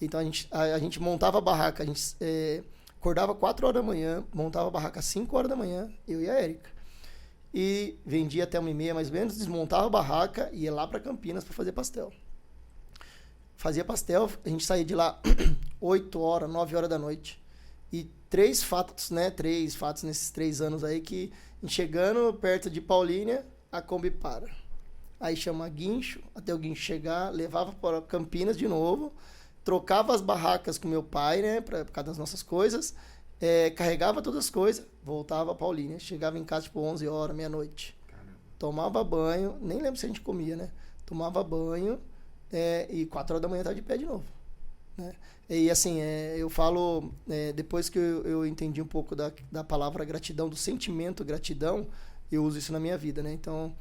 Então a gente montava a barraca, a gente acordava 4 horas da manhã, montava a barraca às 5 horas da manhã, eu e a Erika. E vendia até 1h30 mais ou menos, desmontava a barraca e ia lá para Campinas para fazer pastel. Fazia pastel, a gente saía de lá 8 horas, 9 horas da noite. E três fatos nesses 3 anos aí que, chegando perto de Paulínia, a Kombi para. Aí chama guincho, até o guincho chegar, levava para Campinas de novo, trocava as barracas com meu pai, né, por causa das nossas coisas, carregava todas as coisas, voltava a Paulínia. Chegava em casa tipo 11 horas, meia-noite. Tomava banho, nem lembro se a gente comia, né? Tomava banho e 4 horas da manhã tava de pé de novo. Né? E assim, eu falo, depois que eu entendi um pouco da palavra gratidão, do sentimento gratidão, eu uso isso na minha vida, né? Então,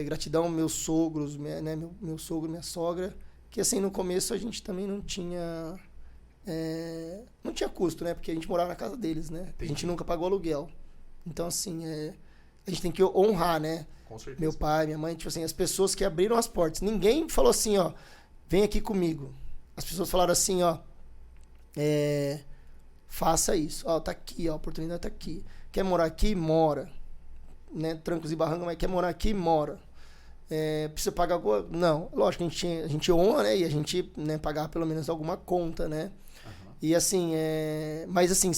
gratidão meus sogros, né? meu sogro, minha sogra, que assim, no começo a gente também não tinha custo, né? Porque a gente morava na casa deles, né? A gente nunca pagou aluguel. Então, assim, a gente tem que honrar, né? Com certeza. Meu pai, minha mãe, tipo assim, as pessoas que abriram as portas. Ninguém falou assim, ó, vem aqui comigo. As pessoas falaram assim, ó, faça isso. Ó, tá aqui, ó, a oportunidade tá aqui. Quer morar aqui? Mora. Né? Trancos e barrancos, mas quer morar aqui? Mora. Precisa pagar alguma... Não, lógico, a gente honra, né? E a gente, né, pagava pelo menos alguma conta, né? Uhum. E assim, mas assim,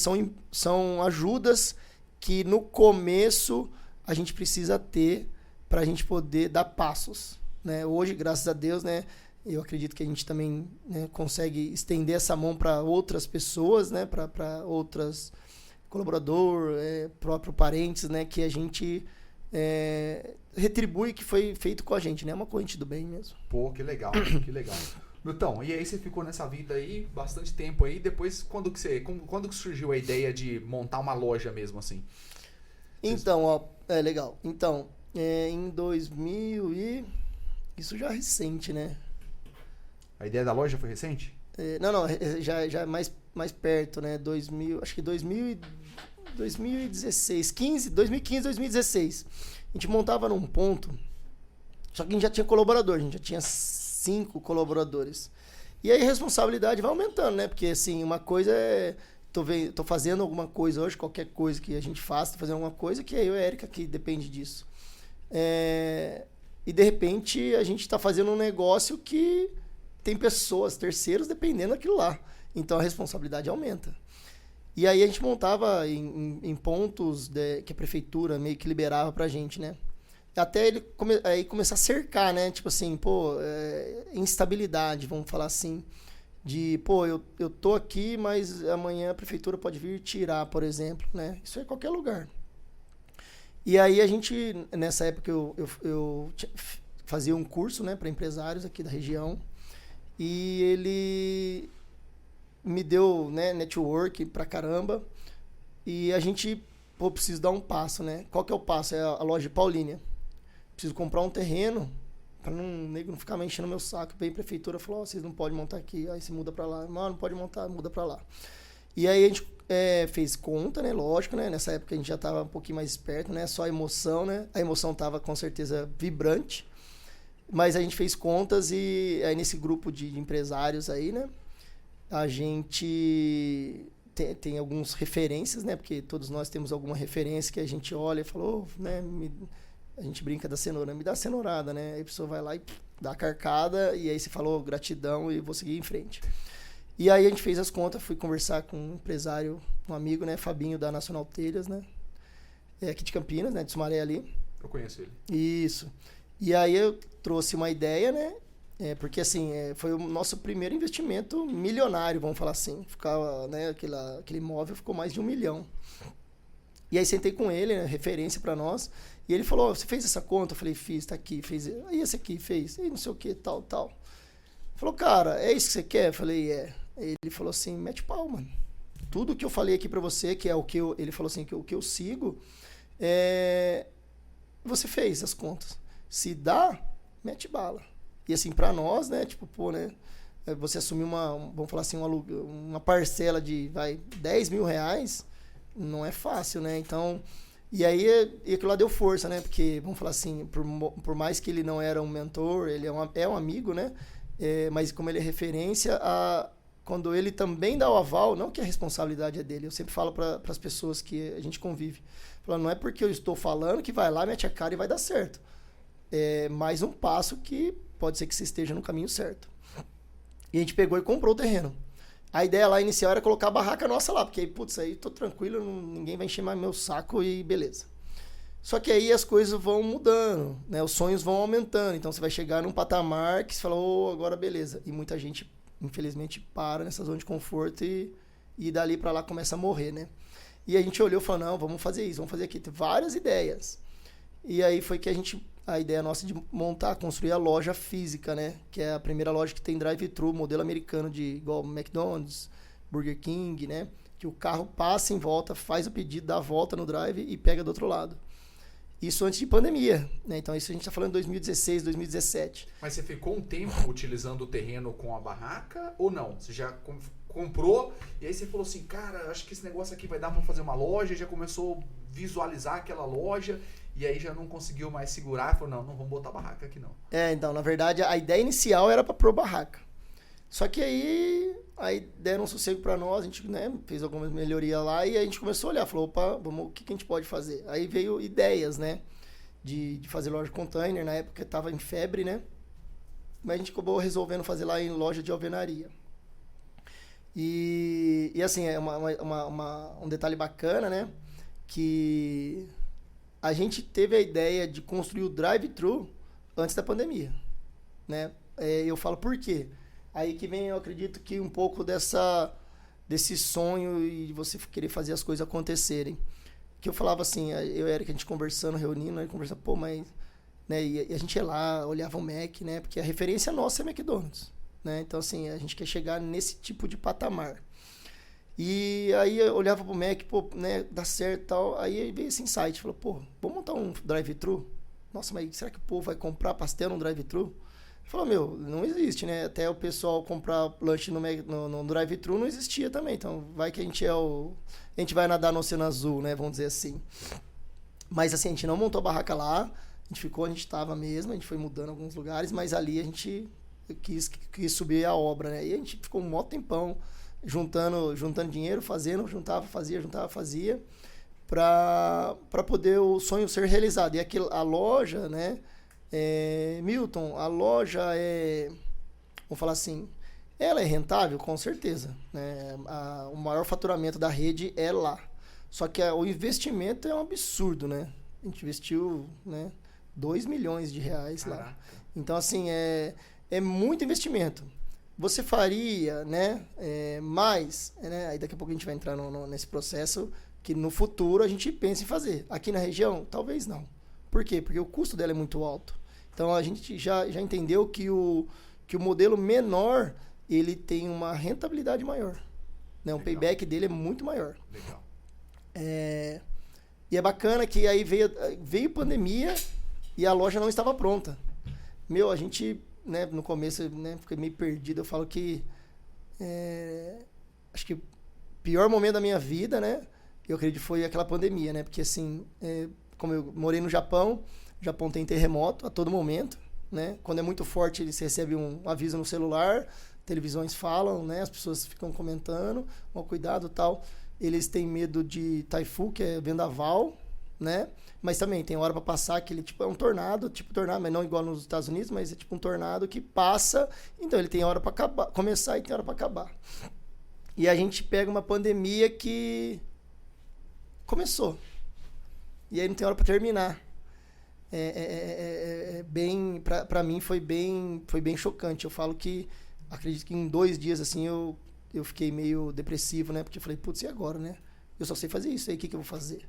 são ajudas que no começo a gente precisa ter para a gente poder dar passos, né? Hoje, graças a Deus, né, eu acredito que a gente também, né, consegue estender essa mão para outras pessoas, né, para outras colaboradores, próprio parentes, né, que a gente retribui que foi feito com a gente, né? É uma corrente do bem mesmo. Pô, que legal, que legal. Milton, e aí você ficou nessa vida aí bastante tempo aí, depois quando que surgiu a ideia de montar uma loja mesmo assim? Então, ó, legal. Então, em 2000 e... Isso já é recente, né? A ideia da loja foi recente? Não, já é mais perto, né? 2000, acho que 2016, 2015, 2016. A gente montava num ponto, só que a gente já tinha colaborador, a gente já tinha 5 colaboradores. E aí a responsabilidade vai aumentando, né? Porque, assim, uma coisa tô fazendo alguma coisa hoje, qualquer coisa que a gente faça, tô fazendo alguma coisa que eu e a Érica que depende disso. E de repente a gente está fazendo um negócio que tem pessoas, terceiros, dependendo daquilo lá. Então a responsabilidade aumenta. E aí a gente montava em pontos que a prefeitura meio que liberava pra gente, né? Até ele aí começar a cercar, né? Tipo assim, instabilidade, vamos falar assim. De, eu tô aqui, mas amanhã a prefeitura pode vir tirar, por exemplo, né? Isso é em qualquer lugar. E aí a gente, nessa época, eu fazia um curso, né, para empresários aqui da região. E ele me deu, né, network pra caramba. E a gente, preciso dar um passo, né? Qual que é o passo? É a loja de Paulínia. Preciso comprar um terreno para não ficar me enchendo meu saco. Veio a prefeitura e falou, vocês não podem montar aqui. Aí você muda para lá. Não pode montar, muda para lá. E aí a gente fez conta, né? Lógico, né? Nessa época a gente já estava um pouquinho mais esperto, né? Só a emoção, né? A emoção estava com certeza vibrante. Mas a gente fez contas e aí nesse grupo de empresários aí, né? A gente tem algumas referências, né? Porque todos nós temos alguma referência que a gente olha e fala, né? A gente brinca da cenoura, me dá a cenourada, né? Aí a pessoa vai lá e dá a carcada e aí você falou gratidão e vou seguir em frente. E aí a gente fez as contas, fui conversar com um empresário, um amigo, né? Fabinho da Nacional Telhas, né? Aqui de Campinas, né? De Sumaré ali. Eu conheço ele. Isso. E aí eu trouxe uma ideia, né? Porque assim, foi o nosso primeiro investimento milionário, vamos falar assim. Ficava, né? Aquele imóvel ficou mais de 1 milhão. E aí sentei com ele, né, referência para nós. E ele falou, você fez essa conta? Eu falei, fiz, tá aqui. Fez. Aí esse aqui, fez. E não sei o que, tal. Falou, cara, é isso que você quer? Eu falei, Ele falou assim, mete pau, mano. Tudo que eu falei aqui pra você, que é o que ele falou assim, que o que eu sigo, você fez as contas. Se dá, mete bala. E assim, pra nós, né, tipo, né, você assumir vamos falar assim, uma parcela de, 10 mil reais, não é fácil, né? Então, e aí aquilo lá deu força, né? Porque, vamos falar assim, por mais que ele não era um mentor, ele é um amigo, né? Mas como ele é referência, quando ele também dá o aval, não que a responsabilidade é dele, eu sempre falo para as pessoas que a gente convive, falando, não é porque eu estou falando que vai lá, mete a cara e vai dar certo. É mais um passo que pode ser que você esteja no caminho certo. E a gente pegou e comprou o terreno. A ideia lá inicial era colocar a barraca nossa lá, porque aí, putz, aí tô tranquilo, ninguém vai encher mais meu saco e beleza. Só que aí as coisas vão mudando, né? Os sonhos vão aumentando. Então você vai chegar num patamar que você fala, agora beleza. E muita gente, infelizmente, para nessa zona de conforto e dali pra lá começa a morrer, né? E a gente olhou e falou, não, vamos fazer isso, vamos fazer aqui. Tem várias ideias. E aí foi que a ideia nossa de construir a loja física, né? Que é a primeira loja que tem drive-thru, modelo americano igual McDonald's, Burger King, né? Que o carro passa em volta, faz o pedido, dá a volta no drive e pega do outro lado. Isso antes de pandemia, né? Então isso a gente está falando em 2016, 2017. Mas você ficou um tempo utilizando o terreno com a barraca ou não? Você já comprou e aí você falou assim, cara, acho que esse negócio aqui vai dar para fazer uma loja, já começou a visualizar aquela loja e aí já não conseguiu mais segurar, falou, não vamos botar barraca aqui não. Então, na verdade, a ideia inicial era para pôr barraca. Só que aí deram um sossego para nós, a gente, né, fez algumas melhorias lá e a gente começou a olhar, falou, opa, o que a gente pode fazer? Aí veio ideias, né, de fazer loja de container, na época estava em febre, né, mas a gente acabou resolvendo fazer lá em loja de alvenaria. E assim, é um detalhe bacana, né, que a gente teve a ideia de construir o drive-thru antes da pandemia, né, eu falo por quê? Aí que vem, eu acredito que um pouco desse sonho e você querer fazer as coisas acontecerem. Que eu falava assim, eu e Eric, a gente conversando, reunindo, aí conversando, pô, mas... Né, e a gente ia lá, olhava o Mac, né? Porque a referência nossa é McDonald's, né? Então, assim, a gente quer chegar nesse tipo de patamar. E aí eu olhava pro Mac, pô, né, dá certo e tal. Aí veio esse insight, falou, pô, vamos montar um drive-thru? Nossa, mas será que o povo vai comprar pastel no drive-thru? Falou, não existe, né? Até o pessoal comprar lanche no drive-thru não existia também. Então, vai que a gente vai nadar no Oceano Azul, né? Vamos dizer assim. Mas, assim, a gente não montou a barraca lá. A gente ficou onde a gente estava mesmo. A gente foi mudando alguns lugares. Mas ali a gente quis subir a obra, né? E a gente ficou um mó tempão juntando dinheiro, juntava, fazia. Pra poder o sonho ser realizado. E a loja, né? Milton, a loja vamos falar assim, ela é rentável? Com certeza, né? O maior faturamento da rede é lá. Só que o investimento é um absurdo, né? A gente investiu, né, 2 milhões de reais lá. Então, assim, é muito investimento. Você faria, né, mais, né? Aí daqui a pouco a gente vai entrar nesse processo que no futuro a gente pensa em fazer. Aqui na região, talvez não. Por quê? Porque o custo dela é muito alto. Então, a gente já entendeu que o modelo menor, ele tem uma rentabilidade maior. Né? O payback dele é muito maior. Legal. E é bacana que aí veio pandemia e a loja não estava pronta. A gente, né, no começo, né, fiquei meio perdido. Eu falo que acho que o pior momento da minha vida, né, eu acredito, foi aquela pandemia, né? Porque, assim, como eu morei no Japão tem terremoto a todo momento, né? Quando é muito forte, eles recebem um aviso no celular, televisões falam, né? As pessoas ficam comentando, cuidado, tal. Eles têm medo de taifu, que é vendaval, né? Mas também tem hora para passar, que ele é um tornado, mas não igual nos Estados Unidos, mas é tipo um tornado que passa, então ele tem hora para começar e tem hora para acabar. E a gente pega uma pandemia que começou. E aí não tem hora para terminar. Bem, para mim foi bem chocante. Eu falo que acredito que em 2 dias assim eu fiquei meio depressivo, né? Porque eu falei, putz, e agora, né? Eu só sei fazer isso aí, o que eu vou fazer?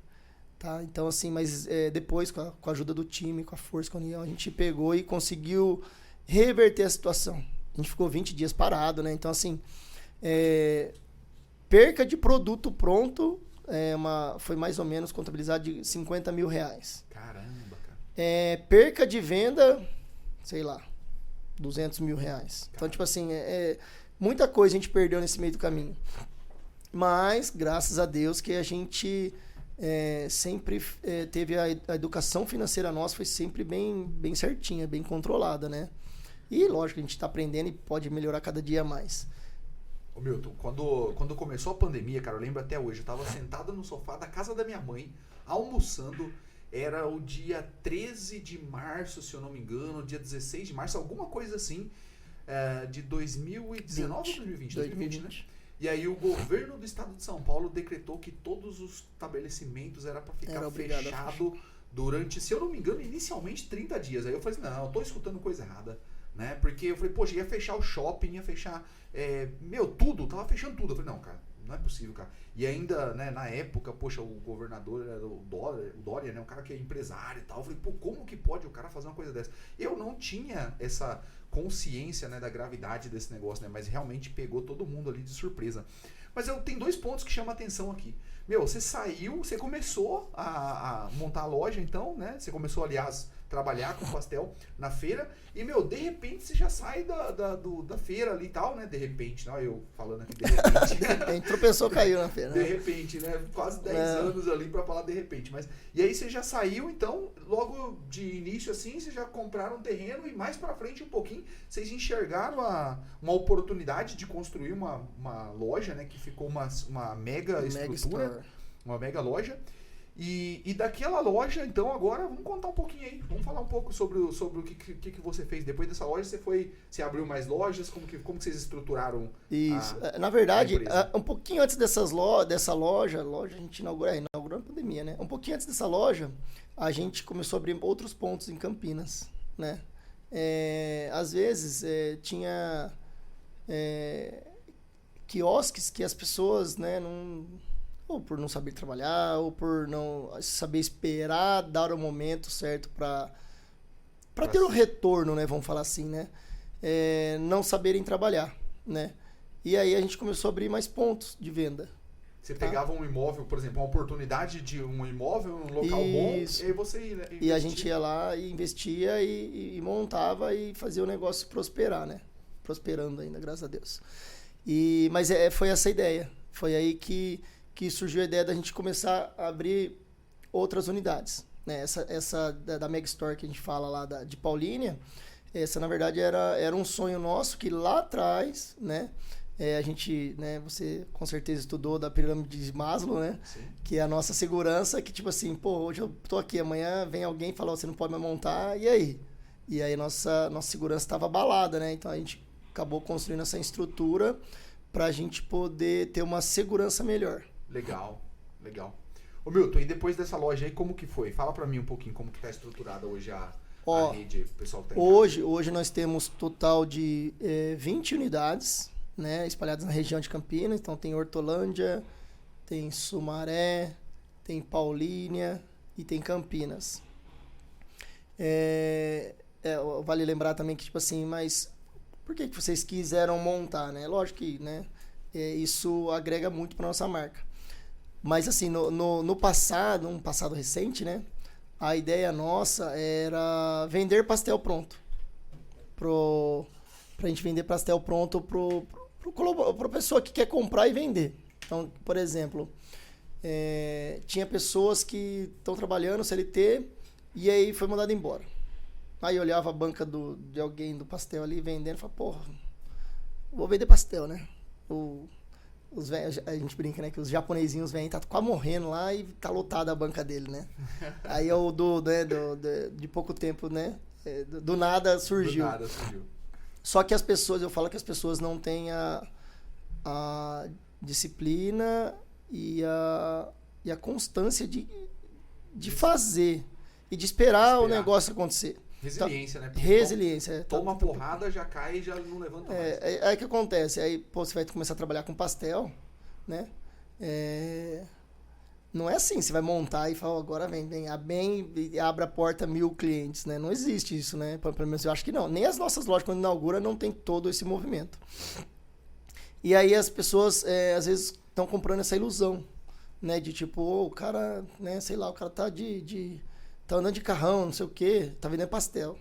Tá? Então, assim, mas depois, com a ajuda do time, com a força, com a união, a gente pegou e conseguiu reverter a situação. A gente ficou 20 dias parado, né? Então, assim, perca de produto pronto foi mais ou menos contabilizado de 50 mil reais. Caramba, cara. Perca de venda, sei lá, 200 mil reais. Caramba. Então, tipo assim, muita coisa a gente perdeu nesse meio do caminho. Mas, graças a Deus, que a gente sempre teve a educação financeira nossa, foi sempre bem certinha, bem controlada, né? E, lógico, a gente está aprendendo e pode melhorar cada dia mais. Ô Milton, quando começou a pandemia, cara, eu lembro até hoje, eu tava sentado no sofá da casa da minha mãe, almoçando, era o dia 13 de março, se eu não me engano, dia 16 de março, alguma coisa assim, de 2019 ou 2020? 2020, né? E aí o governo do estado de São Paulo decretou que todos os estabelecimentos era para ficar fechado durante, se eu não me engano, inicialmente 30 dias. Aí eu falei assim, não, eu tô escutando coisa errada, né? Porque eu falei, poxa, ia fechar o shopping, ia fechar, tudo, tava fechando tudo. Eu falei, não, cara, não é possível, cara. E ainda, né, na época, poxa, o governador era o Dória, né, um cara que é empresário e tal. Eu falei, pô, como que pode o cara fazer uma coisa dessa? Eu não tinha essa consciência, né, da gravidade desse negócio, né, mas realmente pegou todo mundo ali de surpresa. Mas eu tenho 2 pontos que chamam a atenção aqui. Meu, você começou a montar a loja, então, né? Você começou, aliás, trabalhar com pastel na feira e, meu, de repente você já sai da feira ali e tal, né? De repente, não, eu falando aqui de repente. Tropeçou, caiu na feira. De repente, né? Quase 10 anos ali pra falar de repente. Mas, e aí você já saiu, então, logo de início assim, vocês já compraram um terreno e mais pra frente um pouquinho, vocês enxergaram uma oportunidade de construir uma loja, né? Que ficou uma mega estrutura, uma mega loja. E daquela loja, então, agora, vamos contar um pouquinho aí. Vamos falar um pouco sobre o que você fez. Depois dessa loja, você abriu mais lojas? Como que vocês estruturaram? Isso. Na verdade, um pouquinho antes dessa loja a gente inaugurou na pandemia, né? Um pouquinho antes dessa loja, a gente começou a abrir outros pontos em Campinas, né? Às vezes, tinha quiosques que as pessoas, né, ou por não saber trabalhar, ou por não saber esperar, dar o momento certo para ter um retorno, né? Vamos falar assim, né? Não saberem trabalhar, né? E aí a gente começou a abrir mais pontos de venda. Você pegava um imóvel, por exemplo, uma oportunidade de um imóvel, um local bom, e aí você ia, né, e a gente ia lá e investia e montava e fazia o negócio prosperar, né? Prosperando ainda, graças a Deus. Mas foi essa a ideia. Foi aí que surgiu a ideia da gente começar a abrir outras unidades, né? Essa da Mega Store que a gente fala lá de Paulínia, essa na verdade era um sonho nosso que lá atrás, né? A gente, né? Você com certeza estudou da pirâmide de Maslow, né? Sim. Que é a nossa segurança, que tipo assim, pô, hoje eu tô aqui, amanhã vem alguém e fala, você não pode mais montar, e aí? E aí nossa segurança estava abalada, né? Então a gente acabou construindo essa estrutura para a gente poder ter uma segurança melhor. Legal. Ô Milton, e depois dessa loja aí, como que foi? Fala pra mim um pouquinho como que tá estruturada hoje a rede, o pessoal que tá em casa. Hoje nós temos total de 20 unidades, né, espalhadas na região de Campinas. Então tem Hortolândia, tem Sumaré, tem Paulínia e tem Campinas. Vale lembrar também que, tipo assim, mas por que vocês quiseram montar, né? Lógico que, né, isso agrega muito para nossa marca. Mas assim, no passado, um passado recente, né? A ideia nossa era vender pastel pronto. Pra gente vender pastel pronto pro pessoa que quer comprar e vender. Então, por exemplo, tinha pessoas que estão trabalhando CLT e aí foi mandado embora. Aí eu olhava a banca de alguém do pastel ali vendendo e falava, porra, vou vender pastel, né? A gente brinca, né? Que os japonesinhos vêm, tá quase morrendo lá e tá lotada a banca dele, né? Aí de pouco tempo, né? Do nada surgiu. Só que eu falo que as pessoas não têm a disciplina e a constância de fazer e de esperar o negócio acontecer. Resiliência, né? Resiliência. Toma uma porrada, já cai e já não levanta mais. Aí que acontece? Aí, pô, você vai começar a trabalhar com pastel, né? Não é assim, você vai montar e fala, agora vem e abre a porta 1.000 clientes, né? Não existe isso, né? Pelo menos eu acho que não. Nem as nossas lojas, quando inaugura, não tem todo esse movimento. E aí as pessoas, às vezes, estão comprando essa ilusão, né? De tipo, o cara, né? Sei lá, o cara tá tá andando de carrão, não sei o quê, tá vendendo pastel.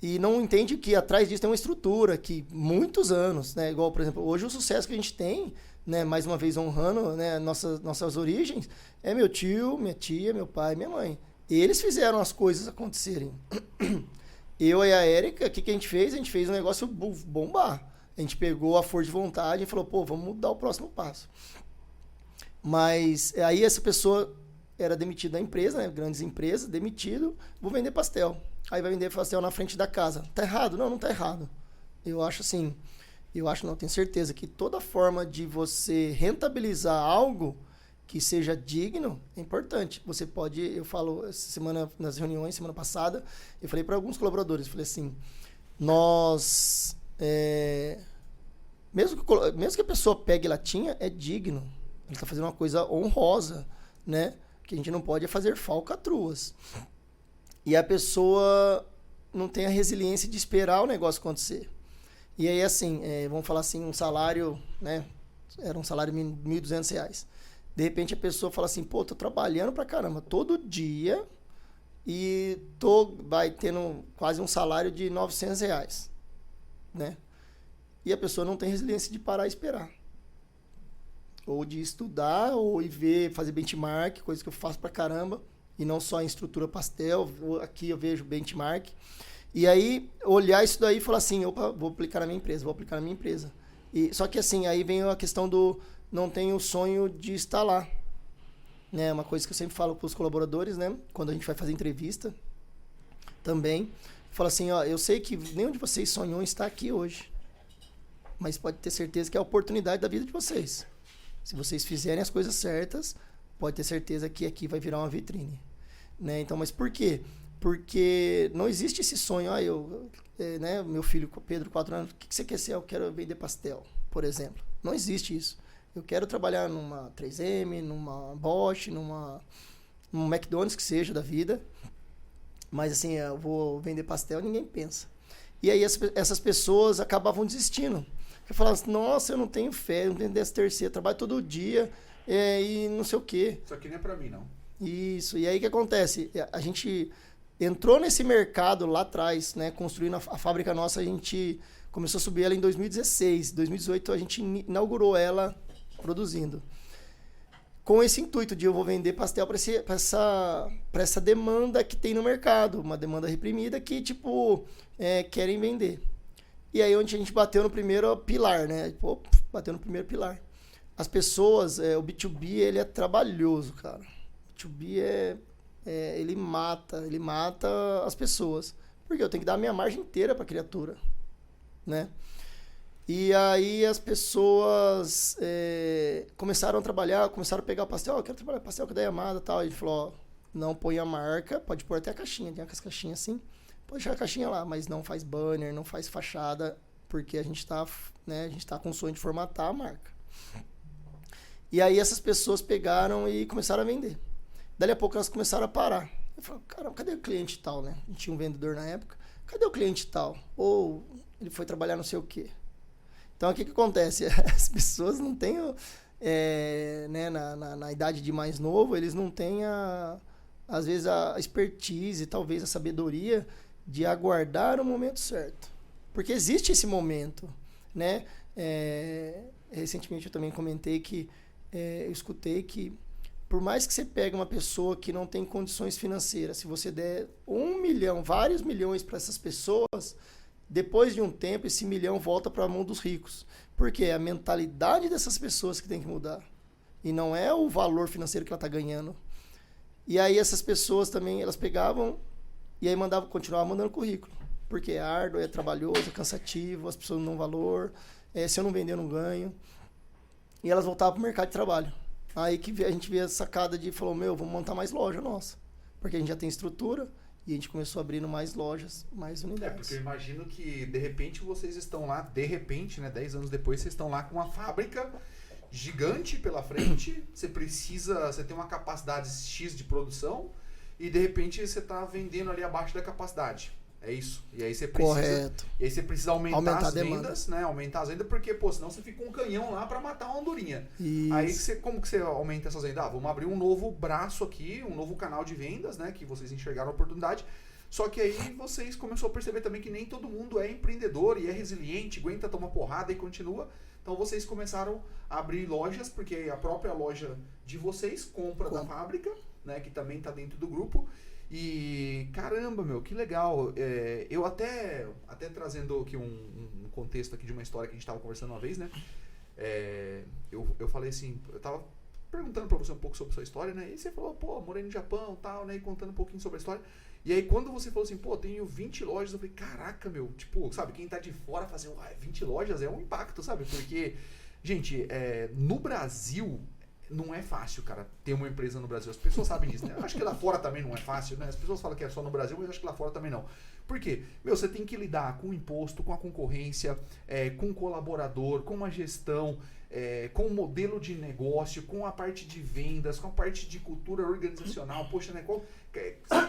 E não entende que atrás disso tem uma estrutura, que muitos anos, né? Igual, por exemplo, hoje o sucesso que a gente tem, né? Mais uma vez honrando, né? Nossas origens, é meu tio, minha tia, meu pai, minha mãe. Eles fizeram as coisas acontecerem. Eu e a Érica, o que a gente fez? A gente fez um negócio bombar. A gente pegou a força de vontade e falou, pô, vamos dar o próximo passo. Mas aí essa pessoa era demitido da empresa, né? Grandes empresas, demitido, vou vender pastel. Aí vai vender pastel na frente da casa. Tá errado? Não tá errado. Eu acho assim, Eu acho, não, tenho certeza que toda forma de você rentabilizar algo que seja digno é importante. Você pode, eu falo essa semana nas reuniões, semana passada, eu falei para alguns colaboradores, falei assim, nós, mesmo que a pessoa pegue latinha, é digno. Ele está fazendo uma coisa honrosa, né? Que a gente não pode fazer falcatruas. E a pessoa não tem a resiliência de esperar o negócio acontecer. E aí, assim, vamos falar assim, um salário, né? Era um salário de R$1.200. De repente a pessoa fala assim, pô, tô trabalhando pra caramba todo dia e vai tendo quase um salário de R$900, né? E a pessoa não tem resiliência de parar e esperar. Ou de estudar, ou ir ver, fazer benchmark, coisa que eu faço pra caramba, e não só em estrutura pastel, aqui eu vejo benchmark. E aí, olhar isso daí e falar assim, opa, vou aplicar na minha empresa, só que assim, aí vem a questão do não tenho o sonho de estar lá. Né? Uma coisa que eu sempre falo para os colaboradores, né? Quando a gente vai fazer entrevista, também, falo assim, ó, eu sei que nenhum de vocês sonhou em estar aqui hoje, mas pode ter certeza que é a oportunidade da vida de vocês. Se vocês fizerem as coisas certas, pode ter certeza que aqui vai virar uma vitrine. Né? Então, mas por quê? Porque não existe esse sonho, né, meu filho Pedro, 4 anos, o que você quer ser? Eu quero vender pastel, por exemplo. Não existe isso. Eu quero trabalhar numa 3M, numa Bosch, num McDonald's que seja da vida, mas assim, eu vou vender pastel, ninguém pensa. E aí essas pessoas acabavam desistindo. Eu falava assim, nossa, eu não tenho fé, eu não tenho 13º, trabalho todo dia e não sei o quê. Isso aqui não é pra mim, não. Isso, e aí o que acontece? A gente entrou nesse mercado lá atrás, né? Construindo a fábrica nossa, a gente começou a subir ela em 2016. 2018 a gente inaugurou ela produzindo. Com esse intuito de eu vou vender pastel para essa demanda que tem no mercado, uma demanda reprimida que, tipo, querem vender. E aí onde a gente bateu no primeiro pilar, né? Bateu no primeiro pilar. As pessoas, o B2B, ele é trabalhoso, cara. O B2B ele mata as pessoas. Porque eu tenho que dar a minha margem inteira para a criatura, né? E aí as pessoas começaram a trabalhar, começaram a pegar o pastel. Eu quero trabalhar pastel que da Yamada e tal. A gente falou, ó, não põe a marca, pode pôr até a caixinha. Tem as caixinhas assim, pode deixar a caixinha lá, mas não faz banner, não faz fachada, porque a gente tá com o sonho de formatar a marca. E aí essas pessoas pegaram e começaram a vender. Dali a pouco elas começaram a parar. Eu falei, caramba, cadê o cliente tal, né? A gente tinha um vendedor na época. Cadê o cliente tal? Ou ele foi trabalhar não sei o quê. Então, o que acontece? As pessoas não têm, né, na idade de mais novo, eles não têm, às vezes, a expertise, talvez a sabedoria de aguardar o momento certo. Porque existe esse momento, né? Recentemente eu também comentei que eu escutei que por mais que você pegue uma pessoa que não tem condições financeiras, se você der 1 milhão, vários milhões para essas pessoas, depois de um tempo, esse milhão volta para a mão dos ricos. Porque é a mentalidade dessas pessoas que tem que mudar. E não é o valor financeiro que ela está ganhando. E aí essas pessoas também, elas pegavam e aí continuavam mandando currículo. Porque é árduo, é trabalhoso, é cansativo, as pessoas não dão valor. Se eu não vender, eu não ganho. E elas voltavam para o mercado de trabalho. Aí que a gente vê a sacada de, falou, vamos montar mais loja nossa. Porque a gente já tem estrutura. E a gente começou abrindo mais lojas, mais unidades. Porque eu imagino que, de repente, vocês estão lá, né, 10 anos depois, vocês estão lá com uma fábrica gigante pela frente, você tem uma capacidade X de produção, e de repente você está vendendo ali abaixo da capacidade. É isso. E aí você precisa, correto. E aí você precisa aumentar as vendas, né? Aumentar as vendas, porque, senão você fica um canhão lá para matar uma andorinha. Isso. Aí como que você aumenta essas vendas? Vamos abrir um novo braço aqui, um novo canal de vendas, né? Que vocês enxergaram a oportunidade. Só que aí vocês começaram a perceber também que nem todo mundo é empreendedor e é resiliente, aguenta tomar porrada e continua. Então vocês começaram a abrir lojas, porque a própria loja de vocês compra da fábrica, né? Que também está dentro do grupo. E caramba, que legal. Eu até trazendo aqui um contexto aqui de uma história que a gente estava conversando uma vez, né? Eu falei assim, eu tava perguntando para você um pouco sobre a sua história, né? E você falou, morei no Japão, tal, né? E contando um pouquinho sobre a história. E aí, quando você falou assim, pô, tenho 20 lojas, eu falei, caraca, meu, tipo, sabe, quem tá de fora fazer 20 lojas é um impacto, sabe? Porque, gente, no Brasil, não é fácil, cara, ter uma empresa no Brasil. As pessoas sabem disso, né? Eu acho que lá fora também não é fácil, né? As pessoas falam que é só no Brasil, mas eu acho que lá fora também não. Por quê? Meu, você tem que lidar com o imposto, com a concorrência, com o colaborador, com a gestão, com o modelo de negócio, com a parte de vendas, com a parte de cultura organizacional. Poxa, né?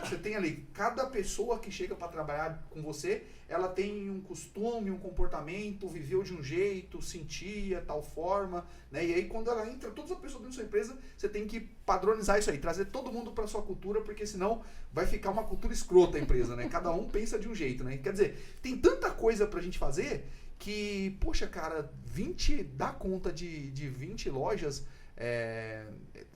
Você tem ali, cada pessoa que chega para trabalhar com você, ela tem um costume, um comportamento, viveu de um jeito, sentia tal forma, né? E aí quando ela entra, todas as pessoas dentro da sua empresa, você tem que padronizar isso aí, trazer todo mundo para sua cultura, porque senão vai ficar uma cultura escrota a empresa, né? Cada um pensa de um jeito, né? Quer dizer, tem tanta coisa pra gente fazer que, poxa, cara, dar conta de 20 lojas,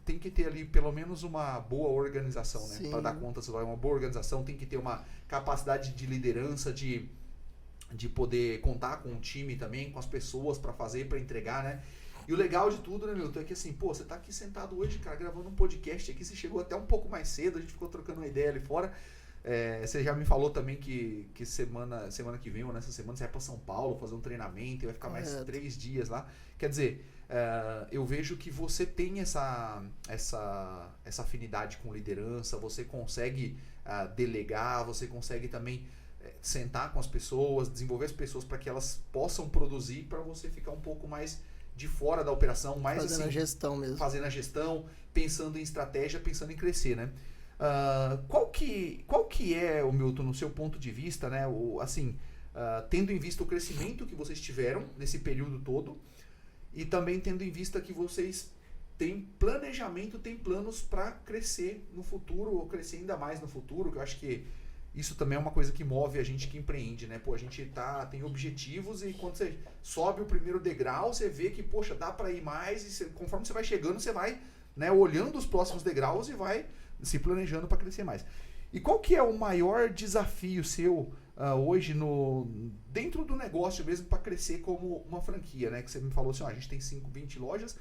tem que ter ali pelo menos uma boa organização, né? Para dar conta, uma boa organização, tem que ter uma capacidade de liderança, de poder contar com um time também, com as pessoas para fazer, para entregar, né? E o legal de tudo, né, Milton, é que assim, pô, você tá aqui sentado hoje, cara, gravando um podcast aqui, você chegou até um pouco mais cedo, a gente ficou trocando uma ideia ali fora. Você já me falou também que semana que vem, ou nessa semana, você vai para São Paulo fazer um treinamento e vai ficar mais 3 dias lá. Quer dizer, eu vejo que você tem essa afinidade com liderança, você consegue delegar, você consegue também sentar com as pessoas, desenvolver as pessoas para que elas possam produzir, para você ficar um pouco mais de fora da operação, mais fazendo assim, a gestão mesmo. Fazendo a gestão, pensando em estratégia, pensando em crescer, né? Qual que é, o Milton, no seu ponto de vista, né? Tendo em vista o crescimento que vocês tiveram nesse período todo e também tendo em vista que vocês têm planejamento, têm planos para crescer no futuro ou crescer ainda mais no futuro, que eu acho que isso também é uma coisa que move a gente que empreende, né? Pô, a gente tem objetivos e quando você sobe o primeiro degrau, você vê que, poxa, dá para ir mais e conforme você vai chegando, você vai, né, olhando os próximos degraus e vai se planejando para crescer mais. E qual que é o maior desafio seu hoje dentro do negócio mesmo para crescer como uma franquia, né? Que você me falou assim, a gente tem 20 lojas,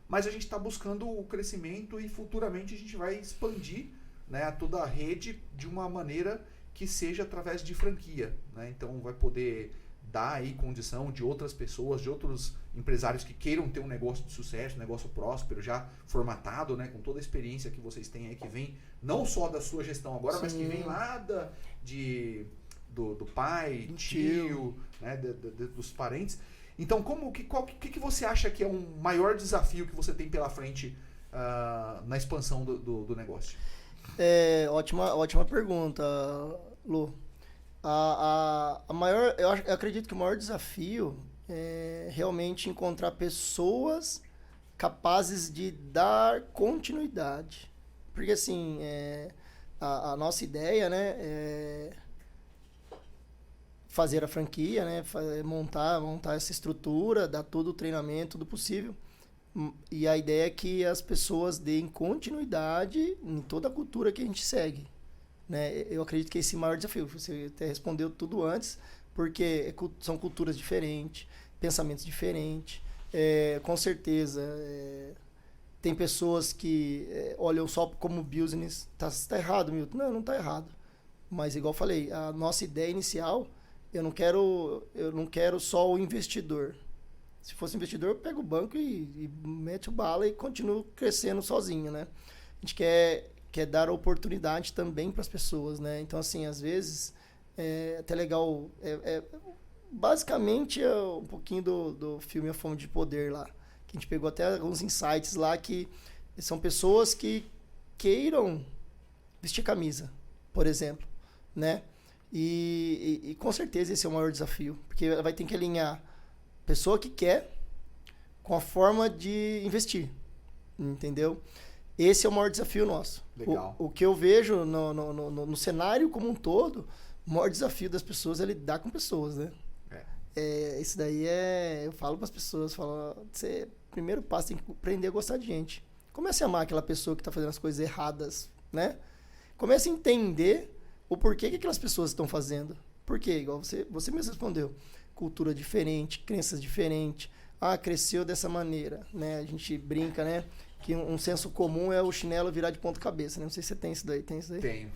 mas a gente está buscando o crescimento e futuramente a gente vai expandir, né, toda a rede de uma maneira que seja através de franquia, né? Então vai poder dar aí condição de outras pessoas, de outros empresários que queiram ter um negócio de sucesso, um negócio próspero, já formatado, né, com toda a experiência que vocês têm aí, que vem não só da sua gestão agora, mas que vem lá do pai, tio, né, dos parentes. Então, o que você acha que é um maior desafio que você tem pela frente na expansão do negócio? Ótima pergunta, Lu. Eu acredito que o maior desafio é realmente encontrar pessoas capazes de dar continuidade. Porque assim, a nossa ideia, né, é fazer a franquia, né, montar essa estrutura, dar todo o treinamento, tudo possível. E a ideia é que as pessoas deem continuidade em toda a cultura que a gente segue, né? Eu acredito que esse é o maior desafio. Você até respondeu tudo antes, porque são culturas diferentes, pensamentos diferentes. Com certeza, tem pessoas que olham só como business. Tá errado, Milton? Não está errado. Mas, igual eu falei, a nossa ideia inicial, eu não quero só o investidor. Se fosse investidor, eu pego o banco e mete o bala e continuo crescendo sozinho, né? A gente quer dar oportunidade também para as pessoas, né? Então, assim, às vezes, é até legal... basicamente, um pouquinho do filme A Fome de Poder lá. Que a gente pegou até alguns insights lá que são pessoas que queiram vestir camisa, por exemplo, né? E com certeza esse é o maior desafio. Porque vai ter que alinhar pessoa que quer com a forma de investir, entendeu? Esse é o maior desafio nosso. Legal. O que eu vejo no cenário como um todo, o maior desafio das pessoas é lidar com pessoas, né? Isso daí eu falo para as pessoas, você, primeiro passo, tem que aprender a gostar de gente. Comece a amar aquela pessoa que está fazendo as coisas erradas, né? Comece a entender o porquê que aquelas pessoas estão fazendo. Por quê? Igual você mesmo respondeu. Cultura diferente, crenças diferentes. Cresceu dessa maneira, né? A gente brinca, né? Que um senso comum é o chinelo virar de ponta cabeça, né? Não sei se você tem isso daí. Tem isso daí? Tenho.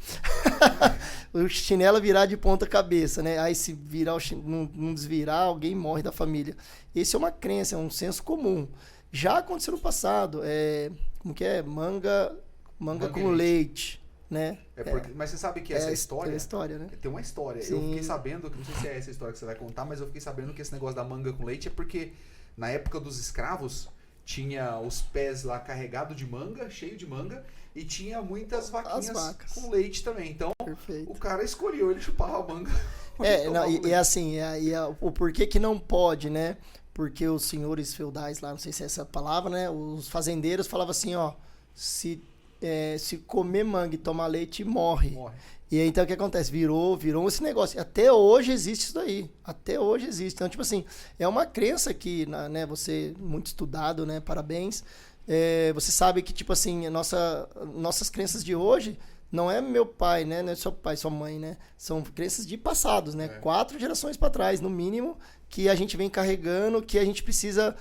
o chinelo virar de ponta cabeça, né? Aí se virar não desvirar, alguém morre da família. Esse é uma crença, é um senso comum. Já aconteceu no passado, como que é? Manga com leite, né? Mas você sabe que essa história... É história, né? Tem uma história. Sim. Eu fiquei sabendo, não sei se é essa história que você vai contar, mas eu fiquei sabendo que esse negócio da manga com leite é porque na época dos escravos tinha os pés lá carregados de manga, cheio de manga, e tinha muitas vaquinhas com leite também. Então, perfeito. O cara escolheu, ele chupava a manga. E assim, o porquê que não pode, né? Porque os senhores feudais lá, não sei se é essa palavra, né? Os fazendeiros falavam assim, ó, se comer manga e tomar leite, morre. E aí, então, o que acontece? Virou esse negócio. Até hoje existe isso daí. Até hoje existe. Então, tipo assim, é uma crença que, né, você, muito estudado, né, parabéns. Você sabe que, tipo assim, nossas crenças de hoje não é meu pai, né, não é seu pai, sua mãe, né? São crenças de passados, né? 4 gerações para trás, no mínimo, que a gente vem carregando, que a gente precisa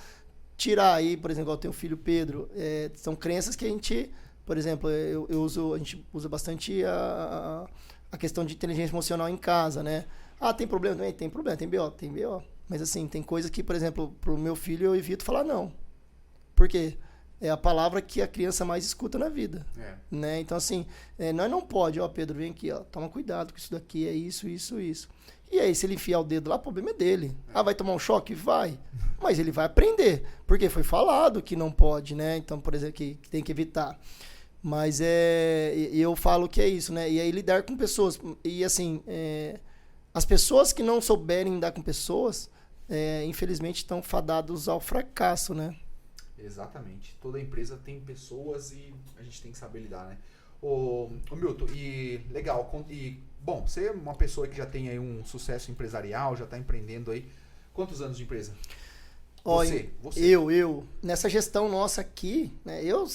tirar aí. Por exemplo, eu tenho o filho Pedro. São crenças que a gente... Por exemplo, a gente usa bastante a questão de inteligência emocional em casa, né? Ah, tem problema? Também tem problema, tem BO. Mas assim, tem coisa que, por exemplo, pro meu filho eu evito falar não. Por quê? É a palavra que a criança mais escuta na vida. Né? Então, assim, nós não pode, ó, Pedro, vem aqui, ó, toma cuidado com isso daqui, é isso. E aí, se ele enfiar o dedo lá, o problema é dele. Ah, vai tomar um choque? Vai. Mas ele vai aprender, porque foi falado que não pode, né? Então, por exemplo, que tem que evitar. Mas eu falo que é isso, né? E aí lidar com pessoas. E assim, as pessoas que não souberem lidar com pessoas, infelizmente estão fadados ao fracasso, né? Exatamente. Toda empresa tem pessoas e a gente tem que saber lidar, né? Ô Milton, e legal, bom, você é uma pessoa que já tem aí um sucesso empresarial, já está empreendendo aí. Quantos anos de empresa? Você. Eu, nessa gestão nossa aqui, né, eu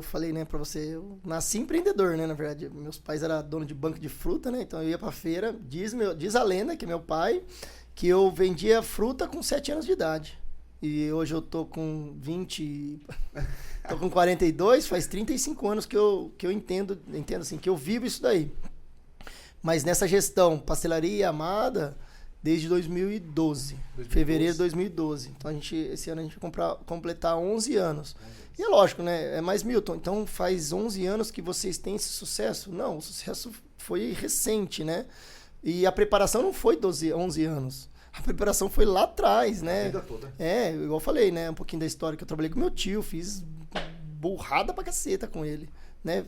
falei, né, pra você, eu nasci empreendedor, né, na verdade, meus pais eram donos de banco de fruta, né, então eu ia pra feira, diz a lenda que meu pai, que eu vendia fruta com 7 anos de idade, e hoje eu tô com 20, tô com 42, faz 35 anos que eu entendo assim, que eu vivo isso daí, mas nessa gestão, pastelaria Amada, desde 2012, fevereiro de 2012. Então, esse ano a gente vai completar 11 anos. E é lógico, né? Mas, Milton, então faz 11 anos que vocês têm esse sucesso? Não, o sucesso foi recente, né? E a preparação não foi 11 anos. A preparação foi lá atrás, né? A vida toda. Igual eu falei, né? Um pouquinho da história que eu trabalhei com meu tio, fiz burrada pra caceta com ele, né?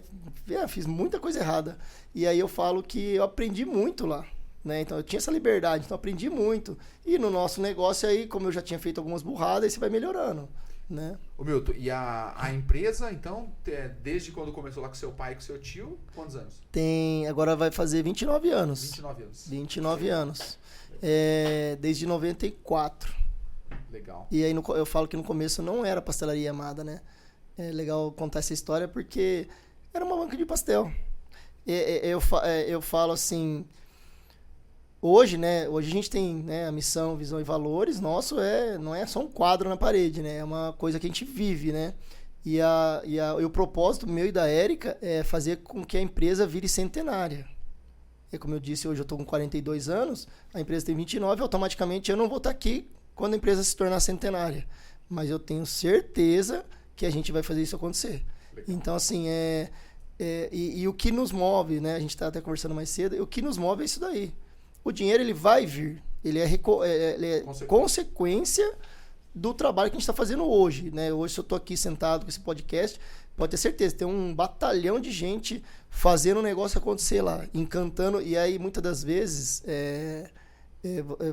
Fiz muita coisa errada. E aí eu falo que eu aprendi muito lá. Né? Então eu tinha essa liberdade, então aprendi muito. E no nosso negócio aí, como eu já tinha feito algumas burradas, aí você vai melhorando. Né? Ô Milton, e a empresa, então, desde quando começou lá com seu pai e com seu tio, quantos anos? Agora vai fazer 29 anos. 29 anos. 29 anos. Desde 94. Legal. E aí eu falo que no começo não era pastelaria Amada, né? É legal contar essa história porque era uma banca de pastel. Eu falo assim... Hoje, né? Hoje a gente tem, né, a missão, visão e valores. Nosso não é só um quadro na parede, né? É uma coisa que a gente vive, né? E o propósito meu e da Érica é fazer com que a empresa vire centenária. E como eu disse, hoje eu estou com 42 anos, a empresa tem 29, automaticamente eu não vou estar aqui quando a empresa se tornar centenária. Mas eu tenho certeza que a gente vai fazer isso acontecer. Legal. Então, assim, e o que nos move, né? A gente está até conversando mais cedo, o que nos move é isso daí. O dinheiro, ele vai vir. Ele é consequência do trabalho que a gente está fazendo hoje, né? Hoje, se eu estou aqui sentado com esse podcast, pode ter certeza, tem um batalhão de gente fazendo o negócio acontecer lá, encantando. E aí, muitas das vezes,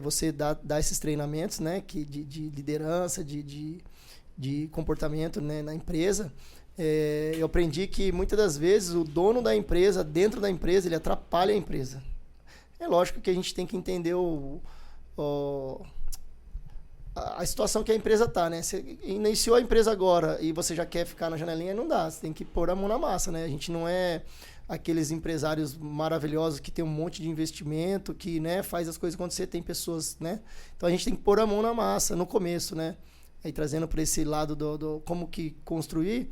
você dá esses treinamentos, né? De liderança, de comportamento, né? Na empresa. Eu aprendi que, muitas das vezes, o dono da empresa, dentro da empresa, ele atrapalha a empresa. É lógico que a gente tem que entender a situação que a empresa está, né? Você iniciou a empresa agora e você já quer ficar na janelinha, não dá. Você tem que pôr a mão na massa, né? A gente não é aqueles empresários maravilhosos que tem um monte de investimento, que, né, faz as coisas acontecer, tem pessoas, né? Então a gente tem que pôr a mão na massa no começo, né? Aí trazendo para esse lado do como que construir,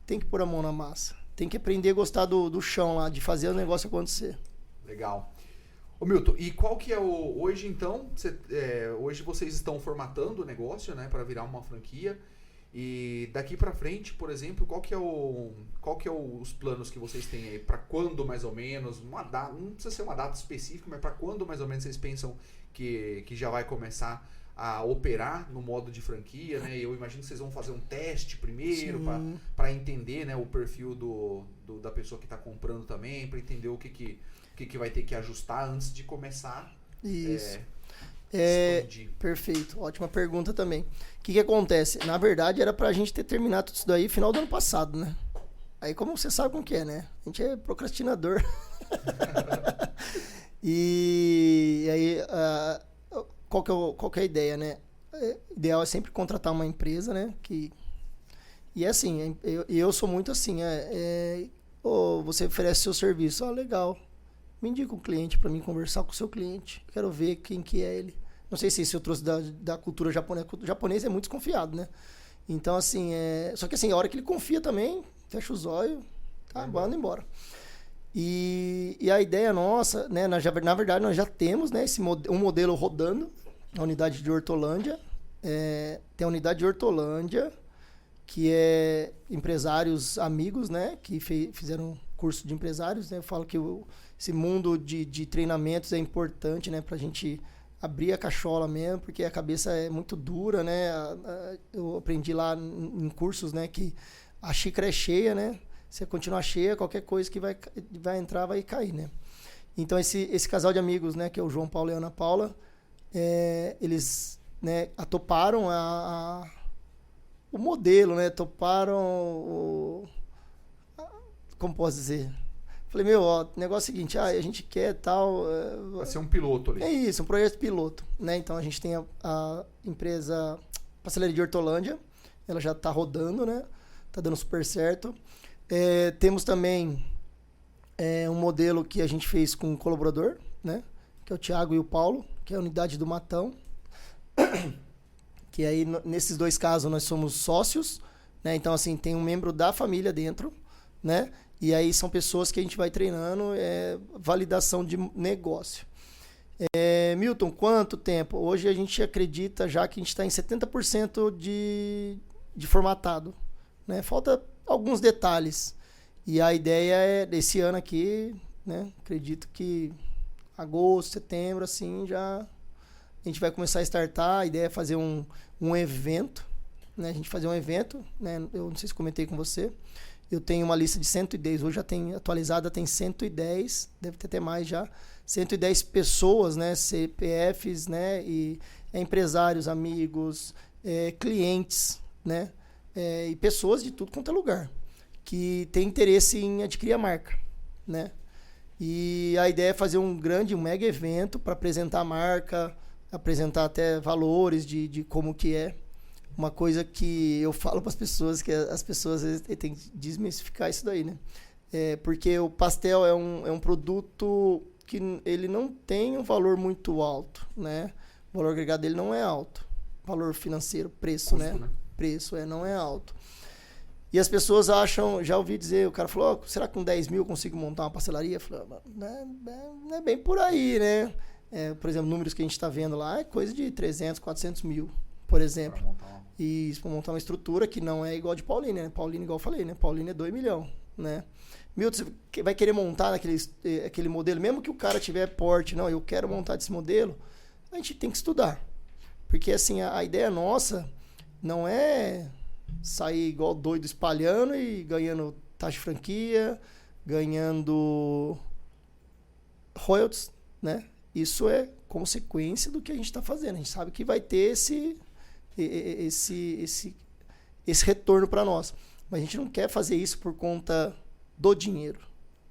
tem que pôr a mão na massa. tem que aprender a gostar do chão lá, de fazer o negócio acontecer. Legal. Ô Milton, e qual que é hoje então, hoje vocês estão formatando o negócio, né, para virar uma franquia, e daqui para frente, por exemplo, qual que é os planos que vocês têm aí, para quando mais ou menos, uma data, não precisa ser uma data específica, mas para quando mais ou menos vocês pensam que já vai começar a operar no modo de franquia, né? Eu imagino que vocês vão fazer um teste primeiro para entender, né, o perfil da pessoa que está comprando também, para entender o que vai ter que ajustar antes de começar. Isso. Perfeito, ótima pergunta também. O que acontece? Na verdade, era pra gente ter terminado tudo isso daí no final do ano passado, né? Aí, como você sabe como que é, né? A gente é procrastinador. E aí, qual que é a ideia, né? O ideal é sempre contratar uma empresa, né? E é assim, eu sou muito assim, você oferece seu serviço, legal. Me indica um cliente para mim conversar com o seu cliente. Quero ver quem que é ele. Não sei se isso eu trouxe da cultura japonesa. O japonês é muito desconfiado, né? Então, assim, só que assim, a hora que ele confia também, fecha os olhos, tá, manda embora. E a ideia nossa, né? Na verdade, nós já temos, né, um modelo rodando na unidade de Hortolândia. Tem a unidade de Hortolândia, que é empresários amigos, né? Que fizeram curso de empresários, né? Eu falo que esse mundo de treinamentos é importante, né? Pra gente abrir a cachola mesmo, porque a cabeça é muito dura, né? Eu aprendi lá em cursos, né? Que a xícara é cheia, né? Se continuar cheia, qualquer coisa que vai entrar vai cair, né? Então, esse casal de amigos, né? Que é o João Paulo e a Ana Paula, eles, né, toparam o modelo, né? Toparam como posso dizer? Falei, o negócio é o seguinte, a gente quer tal... Vai ser um piloto ali. É isso, um projeto piloto, né? Então, a gente tem a empresa Pastelaria de Hortolândia, ela já está rodando, né? Tá dando super certo. Temos também um modelo que a gente fez com um colaborador, né? Que é o Thiago e o Paulo, que é a unidade do Matão. Que aí, nesses dois casos, nós somos sócios, né? Então, assim, tem um membro da família dentro, né? E aí são pessoas que a gente vai treinando, validação de negócio. Milton, quanto tempo? Hoje a gente acredita já que a gente está em 70% de formatado, né? Falta alguns detalhes. E a ideia é, desse ano aqui, né? Acredito que agosto, setembro, assim, já a gente vai começar a startar. A ideia é fazer um evento, né? A gente fazer um evento, né? Eu não sei se comentei com você. Eu tenho uma lista de 110, hoje já tem atualizada, tem 110, deve ter até mais já, 110 pessoas, né, CPFs, né, e empresários, amigos, clientes, né, e pessoas de tudo quanto é lugar, que tem interesse em adquirir a marca, né. E a ideia é fazer um mega evento para apresentar a marca, apresentar até valores de como que é. Uma coisa que eu falo para as pessoas, que as pessoas às vezes têm que desmistificar isso daí, né? Porque o pastel é um produto que ele não tem um valor muito alto, né? O valor agregado dele não é alto. Valor financeiro, preço, Custo, né? Preço, não é alto. E as pessoas acham, já ouvi dizer, o cara falou, será que com 10 mil eu consigo montar uma pastelaria? Eu falei, não é bem por aí, né? Por exemplo, números que a gente está vendo lá é coisa de 300, 400 mil, por exemplo. E para montar uma estrutura que não é igual de Paulínia, né? Paulínia, igual eu falei, né? Paulínia é 2 milhões, né? Milton, você vai querer montar aquele modelo, mesmo que o cara tiver porte, não, eu quero montar esse modelo, a gente tem que estudar. Porque, assim, a ideia nossa não é sair igual doido espalhando e ganhando taxa de franquia, ganhando royalties, né? Isso é consequência do que a gente está fazendo. A gente sabe que vai ter esse retorno para nós. Mas a gente não quer fazer isso por conta do dinheiro,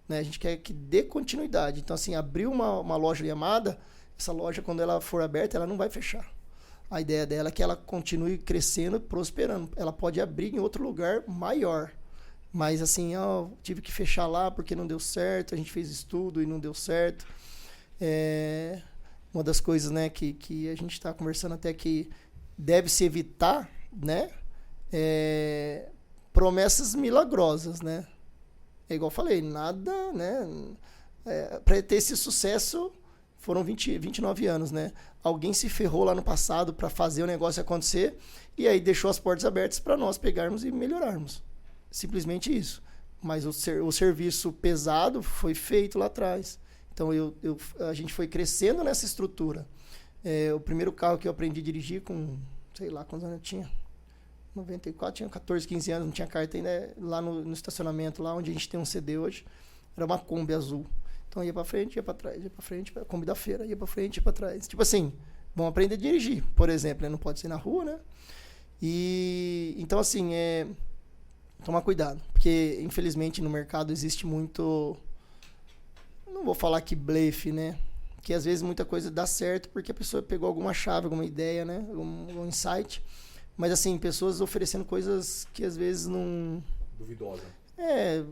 né? A gente quer que dê continuidade. Então, assim, abrir uma loja em Yamada, essa loja, quando ela for aberta, ela não vai fechar. A ideia dela é que ela continue crescendo, prosperando. Ela pode abrir em outro lugar maior. Mas, assim, tive que fechar lá porque não deu certo, a gente fez estudo e não deu certo. Uma das coisas, né, que a gente está conversando até que deve se evitar, né? Promessas milagrosas, né? É igual eu falei, nada, né? Para ter esse sucesso, foram 29 anos, né? Alguém se ferrou lá no passado para fazer o negócio acontecer e aí deixou as portas abertas para nós pegarmos e melhorarmos. Simplesmente isso. Mas o serviço pesado foi feito lá atrás. Então, a gente foi crescendo nessa estrutura. O primeiro carro que eu aprendi a dirigir com, sei lá quantos anos eu tinha, 94, tinha 14, 15 anos, não tinha carta ainda, lá no estacionamento, lá onde a gente tem um CD hoje, era uma Kombi azul. Então ia pra frente, ia pra trás, ia pra frente, Kombi da feira, ia pra frente, ia pra trás. Tipo assim, vamos aprender a dirigir, por exemplo, né? Não pode ser na rua, né? E então assim, tomar cuidado, porque infelizmente no mercado existe muito, não vou falar que blefe, né? Que às vezes muita coisa dá certo porque a pessoa pegou alguma chave, alguma ideia, né? Um insight. Mas assim, pessoas oferecendo coisas que às vezes não... Duvidosa. É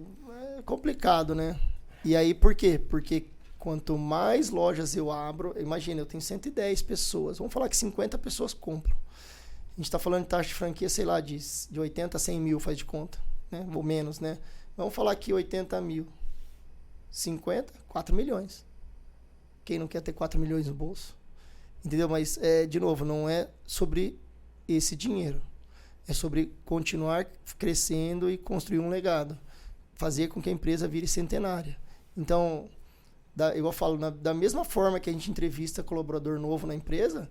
complicado, né? E aí, por quê? Porque quanto mais lojas eu abro, imagina, eu tenho 110 pessoas, vamos falar que 50 pessoas compram. A gente está falando de taxa de franquia, sei lá, de 80 a 100 mil, faz de conta, né? Ou menos, né? Vamos falar que 80 mil. 50, 4 milhões. Quem não quer ter 4 milhões no bolso? Entendeu? Mas, de novo, não é sobre esse dinheiro. É sobre continuar crescendo e construir um legado. Fazer com que a empresa vire centenária. Então, igual eu falo, da mesma forma que a gente entrevista colaborador novo na empresa,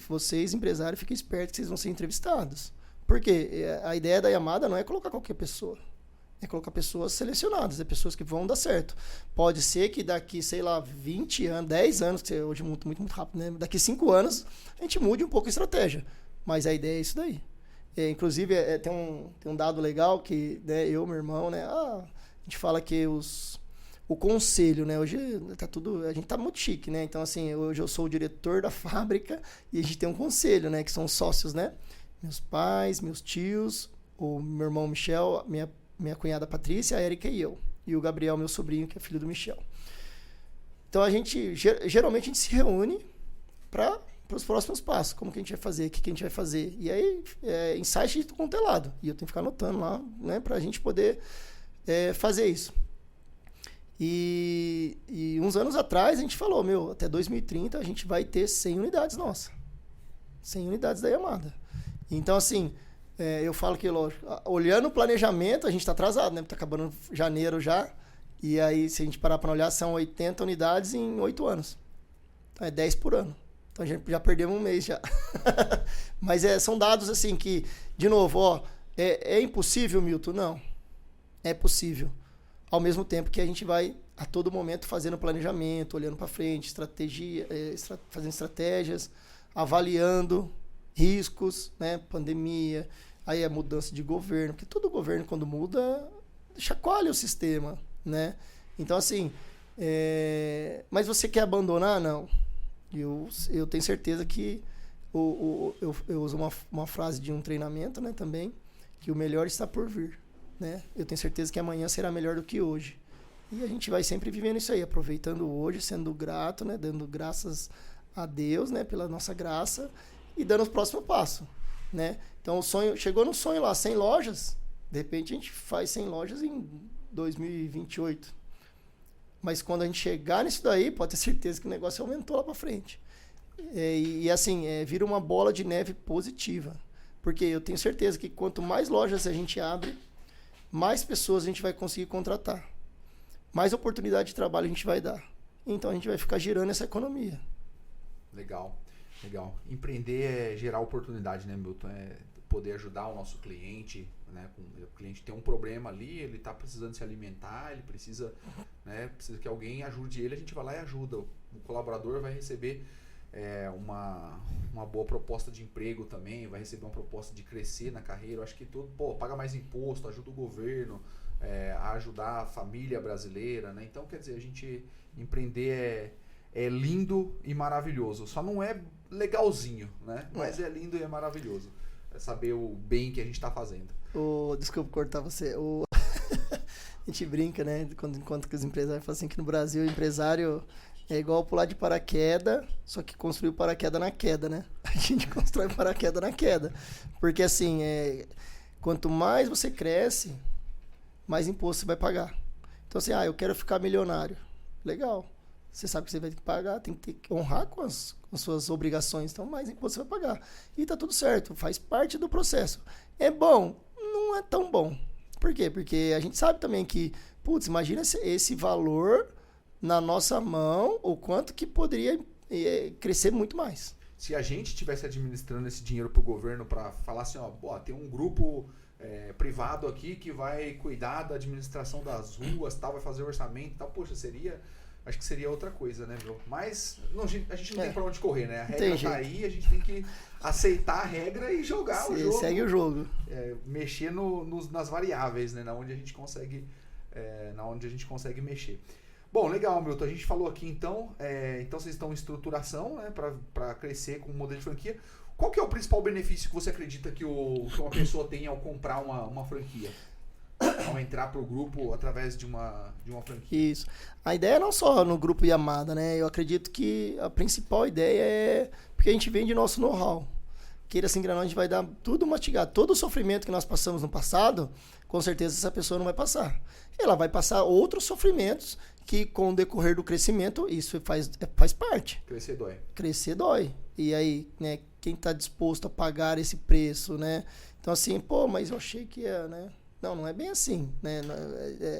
vocês, empresários, fiquem espertos que vocês vão ser entrevistados. Por quê? A ideia da Yamada não é colocar qualquer pessoa. É colocar pessoas selecionadas, pessoas que vão dar certo. Pode ser que daqui, sei lá, 20 anos, 10 anos, que hoje é muito rápido, né? Daqui 5 anos, a gente mude um pouco a estratégia. Mas a ideia é isso daí. Inclusive, tem um dado legal que, né, eu, meu irmão, né? A gente fala que o conselho, né? Hoje a gente tá muito chique, né? Então, assim, hoje eu sou o diretor da fábrica e a gente tem um conselho, né? Que são sócios, né? Meus pais, meus tios, o meu irmão Michel, minha cunhada Patrícia, a Érica e eu. E o Gabriel, meu sobrinho, que é filho do Michel. Então, geralmente a gente se reúne para os próximos passos. Como que a gente vai fazer, o que a gente vai fazer. E aí, insight de tudo quanto é lado. E eu tenho que ficar anotando lá, né? Para a gente poder fazer isso. E uns anos atrás, a gente falou, até 2030 a gente vai ter 100 unidades nossas. 100 unidades da Yamada. Então, assim... eu falo que, lógico, olhando o planejamento, a gente está atrasado, né? Está acabando janeiro já. E aí, se a gente parar para olhar, são 80 unidades em 8 anos. Então, é 10 por ano. Então, a gente já perdemos um mês já. Mas são dados, assim, que, de novo, é impossível, Milton? Não. É possível. Ao mesmo tempo que a gente vai, a todo momento, fazendo planejamento, olhando para frente, fazendo estratégias, avaliando riscos, né? Pandemia... Aí é mudança de governo, porque todo governo, quando muda, chacoalha o sistema, né? Então, assim, mas você quer abandonar? Não. Eu tenho certeza que eu uso uma frase de um treinamento, né, também, que o melhor está por vir, né? Eu tenho certeza que amanhã será melhor do que hoje. E a gente vai sempre vivendo isso aí, aproveitando hoje, sendo grato, né, dando graças a Deus, né, pela nossa graça e dando o próximo passo, né? Então, o sonho, chegou no sonho lá, 100 lojas, de repente a gente faz 100 lojas em 2028. Mas quando a gente chegar nisso daí, pode ter certeza que o negócio aumentou lá para frente. E assim, vira uma bola de neve positiva. Porque eu tenho certeza que quanto mais lojas a gente abre, mais pessoas a gente vai conseguir contratar. Mais oportunidade de trabalho a gente vai dar. Então a gente vai ficar girando essa economia. Legal. Empreender é gerar oportunidade, né, Milton? Poder ajudar o nosso cliente, né? O cliente tem um problema ali, ele está precisando se alimentar, ele precisa que alguém ajude ele, a gente vai lá e ajuda. O colaborador vai receber uma boa proposta de emprego também, vai receber uma proposta de crescer na carreira. Eu acho que paga mais imposto, ajuda o governo a ajudar a família brasileira, né? Então, quer dizer, a gente empreender é lindo e maravilhoso. Só não é legalzinho, né? Mas é lindo e é maravilhoso. É saber o bem que a gente está fazendo. Desculpa cortar você. A gente brinca, né? Enquanto que os empresários falam assim que no Brasil o empresário é igual pular de paraquedas, só que construir o paraquedas na queda, né? A gente constrói o paraquedas na queda. Porque assim, quanto mais você cresce, mais imposto você vai pagar. Então assim, eu quero ficar milionário. Legal. Você sabe que você vai ter que pagar, tem que honrar com as suas obrigações, então mais imposto você vai pagar. E tá tudo certo, faz parte do processo. É bom? Não é tão bom. Por quê? Porque a gente sabe também que, imagina esse valor na nossa mão, o quanto que poderia crescer muito mais. Se a gente estivesse administrando esse dinheiro para o governo para falar assim, tem um grupo privado aqui que vai cuidar da administração das ruas, tal, vai fazer orçamento e tal, poxa, acho que seria outra coisa, né, meu? Mas a gente não tem para onde correr, né? A regra tá aí, a gente tem que aceitar a regra e jogar o jogo. Segue o jogo. Mexer nas variáveis, né? Na onde a gente consegue mexer. Bom, legal, Milton. A gente falou aqui, então vocês estão em estruturação, né, para crescer com um modelo de franquia. Qual que é o principal benefício que você acredita que uma pessoa tem ao comprar uma franquia? Ao entrar para o grupo através de uma franquia? Isso. A ideia é não só no grupo Yamada, né? Eu acredito que a principal ideia é porque a gente vende nosso know-how. Queira se enganar, a gente vai dar tudo mastigado. Todo o sofrimento que nós passamos no passado, com certeza essa pessoa não vai passar. Ela vai passar outros sofrimentos que com o decorrer do crescimento, isso faz parte. Crescer dói. E aí, né, quem está disposto a pagar esse preço, né? Então assim, mas eu achei que ia, né? Não é bem assim, né?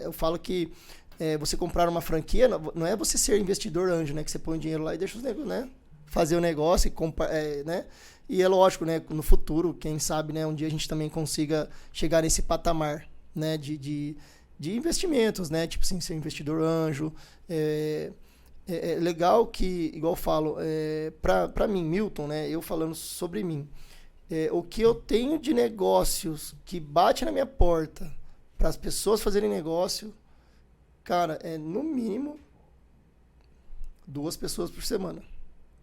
Eu falo que você comprar uma franquia, não é você ser investidor anjo, né? Que você põe o dinheiro lá e deixa os negócios, né? Fazer o negócio e comprar, né? E é lógico, né? No futuro, quem sabe, né? Um dia a gente também consiga chegar nesse patamar, né? De investimentos, né? Tipo assim, ser investidor anjo. É legal que, igual eu falo, para mim, Milton, né? Eu falando sobre mim. O que eu tenho de negócios que bate na minha porta para as pessoas fazerem negócio, cara, no mínimo 2 pessoas por semana.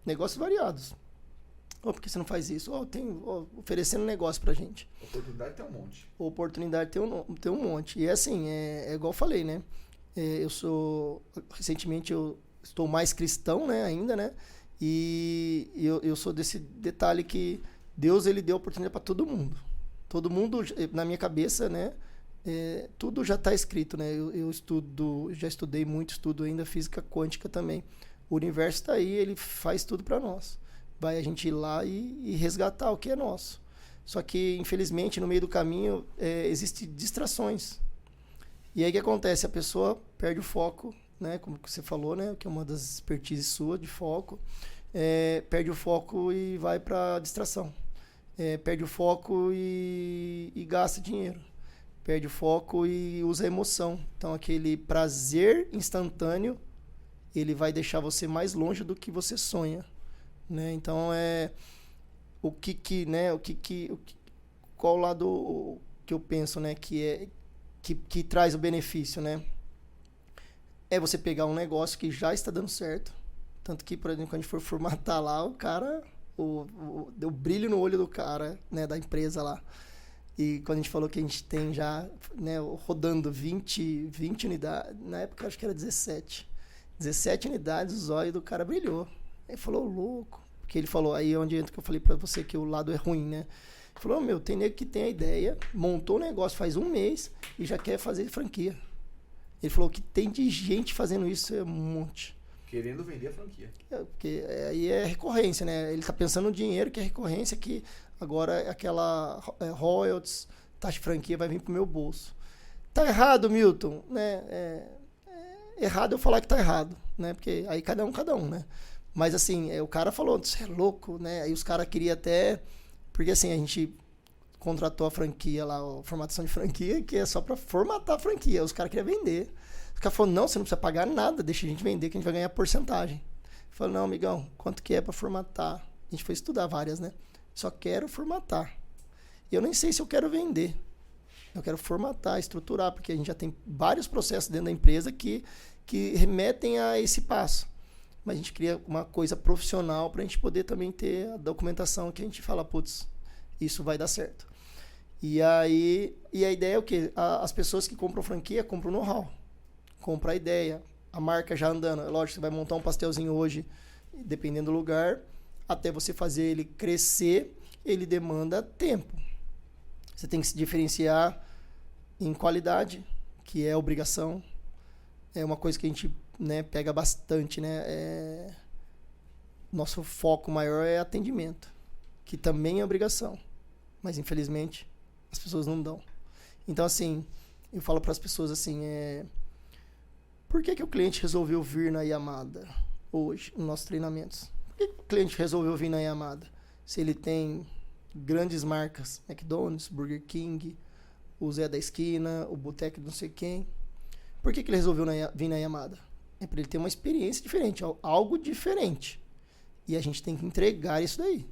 Negócios variados. Por que você não faz isso? Oferecendo negócio pra gente. Oportunidade tem um monte. Oportunidade tem um monte. E assim, igual eu falei, né? Recentemente eu estou mais cristão, né, ainda, né? E eu sou desse detalhe que Deus, ele deu oportunidade para todo mundo. Todo mundo, na minha cabeça, né? Tudo já está escrito, né? Eu já estudei muito, estudo ainda física quântica também. O universo está aí, ele faz tudo para nós. Vai a gente ir lá e resgatar o que é nosso. Só que, infelizmente, no meio do caminho, existem distrações. E aí o que acontece? A pessoa perde o foco, né? Como você falou, né? Que é uma das expertises sua de foco. Perde o foco e vai para distração. Perde o foco e gasta dinheiro. Perde o foco e usa a emoção. Então, aquele prazer instantâneo, ele vai deixar você mais longe do que você sonha, né? Então, qual o lado que eu penso, né? Que traz o benefício, né? É você pegar um negócio que já está dando certo. Tanto que, por exemplo, quando a gente for formatar lá, o cara... Deu brilho no olho do cara, né, da empresa lá. E quando a gente falou que a gente tem já, né, rodando 20 unidades, na época acho que era 17 unidades, o zóio do cara brilhou. Ele falou, louco. Porque ele falou, aí onde entra que eu falei pra você que o lado é ruim, né? Ele falou, tem nego que tem a ideia, montou o negócio faz 1 mês e já quer fazer franquia. Ele falou que tem de gente fazendo isso, um monte. Querendo vender a franquia. Porque aí é recorrência, né? Ele tá pensando no dinheiro, que é recorrência, que agora aquela royalties, taxa de franquia vai vir pro meu bolso. Tá errado, Milton, né? Errado eu falar que tá errado, né? Porque aí cada um, né? Mas assim, o cara falou, você é louco, né? Aí os caras queriam até... Porque assim, a gente contratou a franquia lá, a formatação de franquia, que é só para formatar a franquia. Os caras queriam vender. Os caras falaram, não, você não precisa pagar nada, deixa a gente vender que a gente vai ganhar porcentagem. Eu falei, não, amigão, quanto que é para formatar? A gente foi estudar várias, né? Só quero formatar. E eu nem sei se eu quero vender. Eu quero formatar, estruturar, porque a gente já tem vários processos dentro da empresa que remetem a esse passo. Mas a gente cria uma coisa profissional para a gente poder também ter a documentação que a gente fala, putz, isso vai dar certo. E a ideia é o quê? As pessoas que compram franquia compram know-how. Compra a ideia, a marca já andando. É lógico, você vai montar um pastelzinho hoje, dependendo do lugar, até você fazer ele crescer, ele demanda tempo. Você tem que se diferenciar em qualidade, que é obrigação. É uma coisa que a gente, né, pega bastante, né? Nosso foco maior é atendimento, que também é obrigação, mas infelizmente as pessoas não dão. Então, assim, eu falo para as pessoas assim, por que o cliente resolveu vir na Yamada hoje, nos nossos treinamentos? Por que o cliente resolveu vir na Yamada? Se ele tem grandes marcas, McDonald's, Burger King, o Zé da Esquina, o Boteco de não sei quem. Por que ele resolveu vir na Yamada? É para ele ter uma experiência diferente, algo diferente. E a gente tem que entregar isso daí,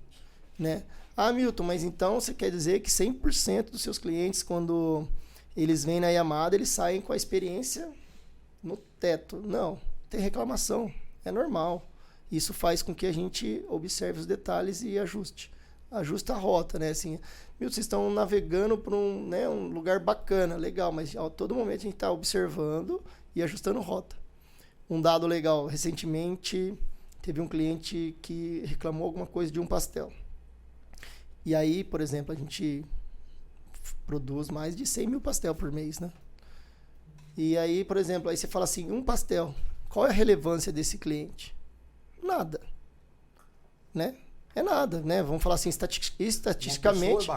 né? Ah, Milton, mas então você quer dizer que 100% dos seus clientes, quando eles vêm na Yamada, eles saem com a experiência no teto? Não, tem reclamação, é normal. Isso faz com que a gente observe os detalhes e ajusta a rota, né? Assim, Milton, vocês estão navegando para um lugar bacana, legal, mas a todo momento a gente está observando e ajustando rota. Um dado legal, recentemente teve um cliente que reclamou alguma coisa de um pastel. E aí, por exemplo, a gente produz mais de 100 mil pastel por mês, né? E aí, por exemplo, aí você fala assim, um pastel, qual é a relevância desse cliente? Nada, né? É nada, né? Vamos falar assim, estatisticamente,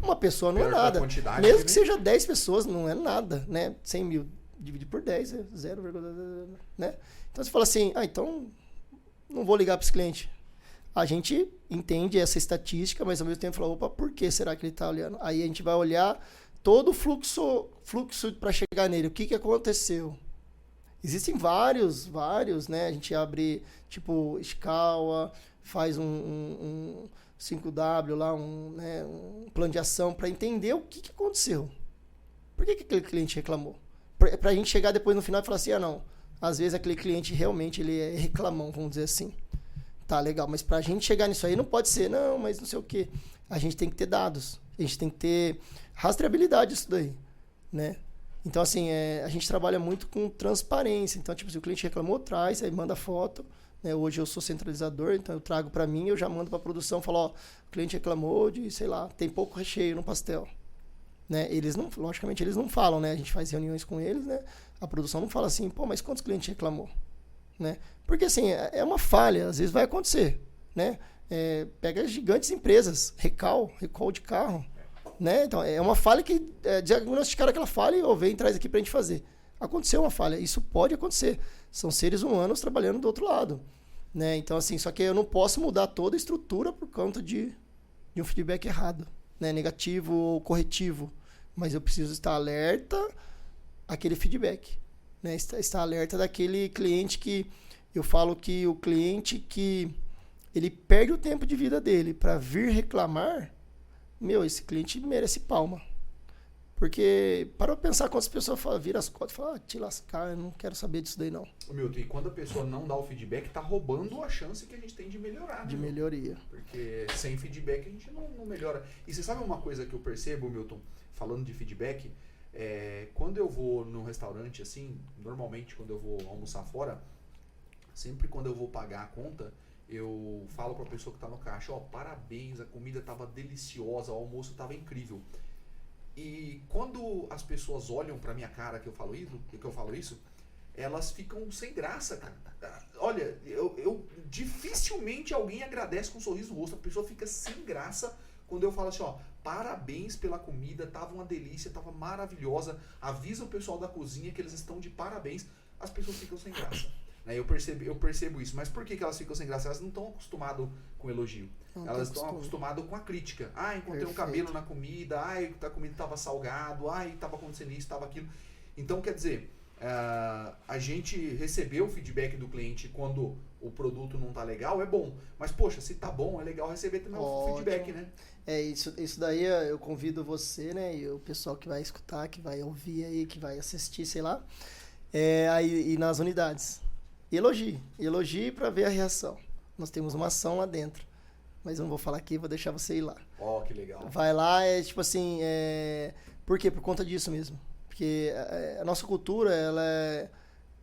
uma pessoa não é nada. Mesmo que seja 10 pessoas, não é nada, né? 100 mil dividido por 10 é 0, né? Então você fala assim, então não vou ligar para esse cliente. A gente entende essa estatística, mas ao mesmo tempo fala, opa, por que será que ele está olhando? Aí a gente vai olhar todo o fluxo para chegar nele. O que aconteceu? Existem vários, né? A gente abre, tipo, escala, faz um 5W lá, um plano de ação para entender o que aconteceu. Por que aquele cliente reclamou? Para a gente chegar depois no final e falar assim, não, às vezes aquele cliente realmente ele é reclamão, vamos dizer assim. Tá, legal, mas para a gente chegar nisso aí não pode ser, não, mas não sei o quê. A gente tem que ter dados, a gente tem que ter rastreabilidade disso daí, né? Então, assim, a gente trabalha muito com transparência. Então, tipo, se o cliente reclamou, traz, aí manda foto. Né? Hoje eu sou centralizador, então eu trago para mim, eu já mando para a produção, falo, ó, o cliente reclamou de, sei lá, tem pouco recheio no pastel. Né? Eles não, logicamente, eles não falam, né? A gente faz reuniões com eles, né? A produção não fala assim, pô, mas quantos clientes reclamou? Né? Porque, assim, é uma falha, às vezes vai acontecer, né? Pega gigantes empresas, recall de carro, né? Então, é uma falha que diagnosticaram aquela falha e vem traz aqui pra gente fazer. Aconteceu uma falha, isso pode acontecer. São seres humanos trabalhando do outro lado, né? Então, assim, só que eu não posso mudar toda a estrutura por conta de um feedback errado, né? Negativo ou corretivo. Mas eu preciso estar alerta àquele feedback, né? Estar alerta daquele cliente que eu falo que o cliente que ele perde o tempo de vida dele para vir reclamar, esse cliente merece palma. Porque, para eu pensar quando as pessoas viram as cotas e falam, te lascar, eu não quero saber disso daí não. Milton, e quando a pessoa não dá o feedback, tá roubando a chance que a gente tem de melhorar. De né, melhoria. Porque sem feedback a gente não melhora. E você sabe uma coisa que eu percebo, Milton, falando de feedback? Quando eu vou num restaurante, assim, normalmente quando eu vou almoçar fora, sempre quando eu vou pagar a conta, eu falo pra pessoa que tá no caixa, parabéns, a comida tava deliciosa, o almoço tava incrível. E quando as pessoas olham pra minha cara que eu falo isso, elas ficam sem graça, cara. Olha, eu dificilmente alguém agradece com um sorriso no rosto, a pessoa fica sem graça quando eu falo assim, parabéns pela comida, tava uma delícia, tava maravilhosa, avisa o pessoal da cozinha que eles estão de parabéns, as pessoas ficam sem graça. Eu percebo isso. Mas por que elas ficam sem graça? Elas não estão acostumadas com elogio. Elas estão acostumadas com a crítica. Encontrei um cabelo na comida. A comida estava salgado. Estava acontecendo isso, estava aquilo. Então, quer dizer, a gente receber o feedback do cliente quando o produto não está legal é bom. Mas, poxa, se tá bom, é legal receber também o feedback, né? Isso daí eu convido você, né? E o pessoal que vai escutar, que vai ouvir aí, que vai assistir, sei lá. Aí nas unidades. Elogie para ver a reação. Nós temos uma ação lá dentro. Mas eu não vou falar aqui, vou deixar você ir lá. Que legal. Vai lá, tipo assim, por quê? Por conta disso mesmo. Porque a nossa cultura, ela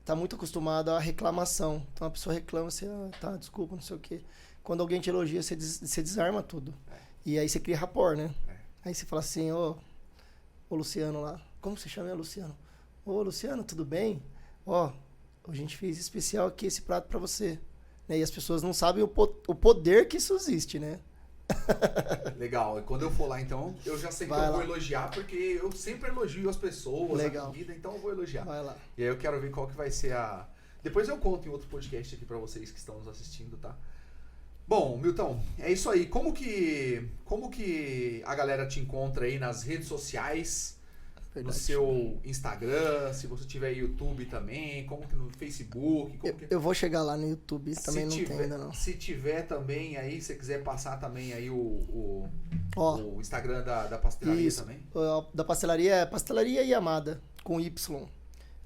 tá muito acostumada à reclamação. Então a pessoa reclama, você, desculpa, não sei o quê. Quando alguém te elogia, você desarma tudo. E aí você cria rapport, né? Aí você fala assim, ô Luciano lá, como você chama, Luciano? Ô, Luciano, tudo bem? Ó, a gente fez especial aqui esse prato pra você. Né? E as pessoas não sabem o poder que isso existe, né? Legal. E quando eu for lá, então, eu já sei que eu vou elogiar, porque eu sempre elogio as pessoas, a comida, então eu vou elogiar. Vai lá. E aí eu quero ver qual que vai ser a... Depois eu conto em outro podcast aqui pra vocês que estão nos assistindo, tá? Bom, Milton, é isso aí. Como que a galera te encontra aí nas redes sociais? Verdade. No seu Instagram, se você tiver YouTube também, como que no Facebook? Eu vou chegar lá no YouTube, também não tem ainda não. Se tiver também aí, se você quiser passar também aí o Instagram da pastelaria isso, também. Da pastelaria é Pastelaria Yamada, com Y.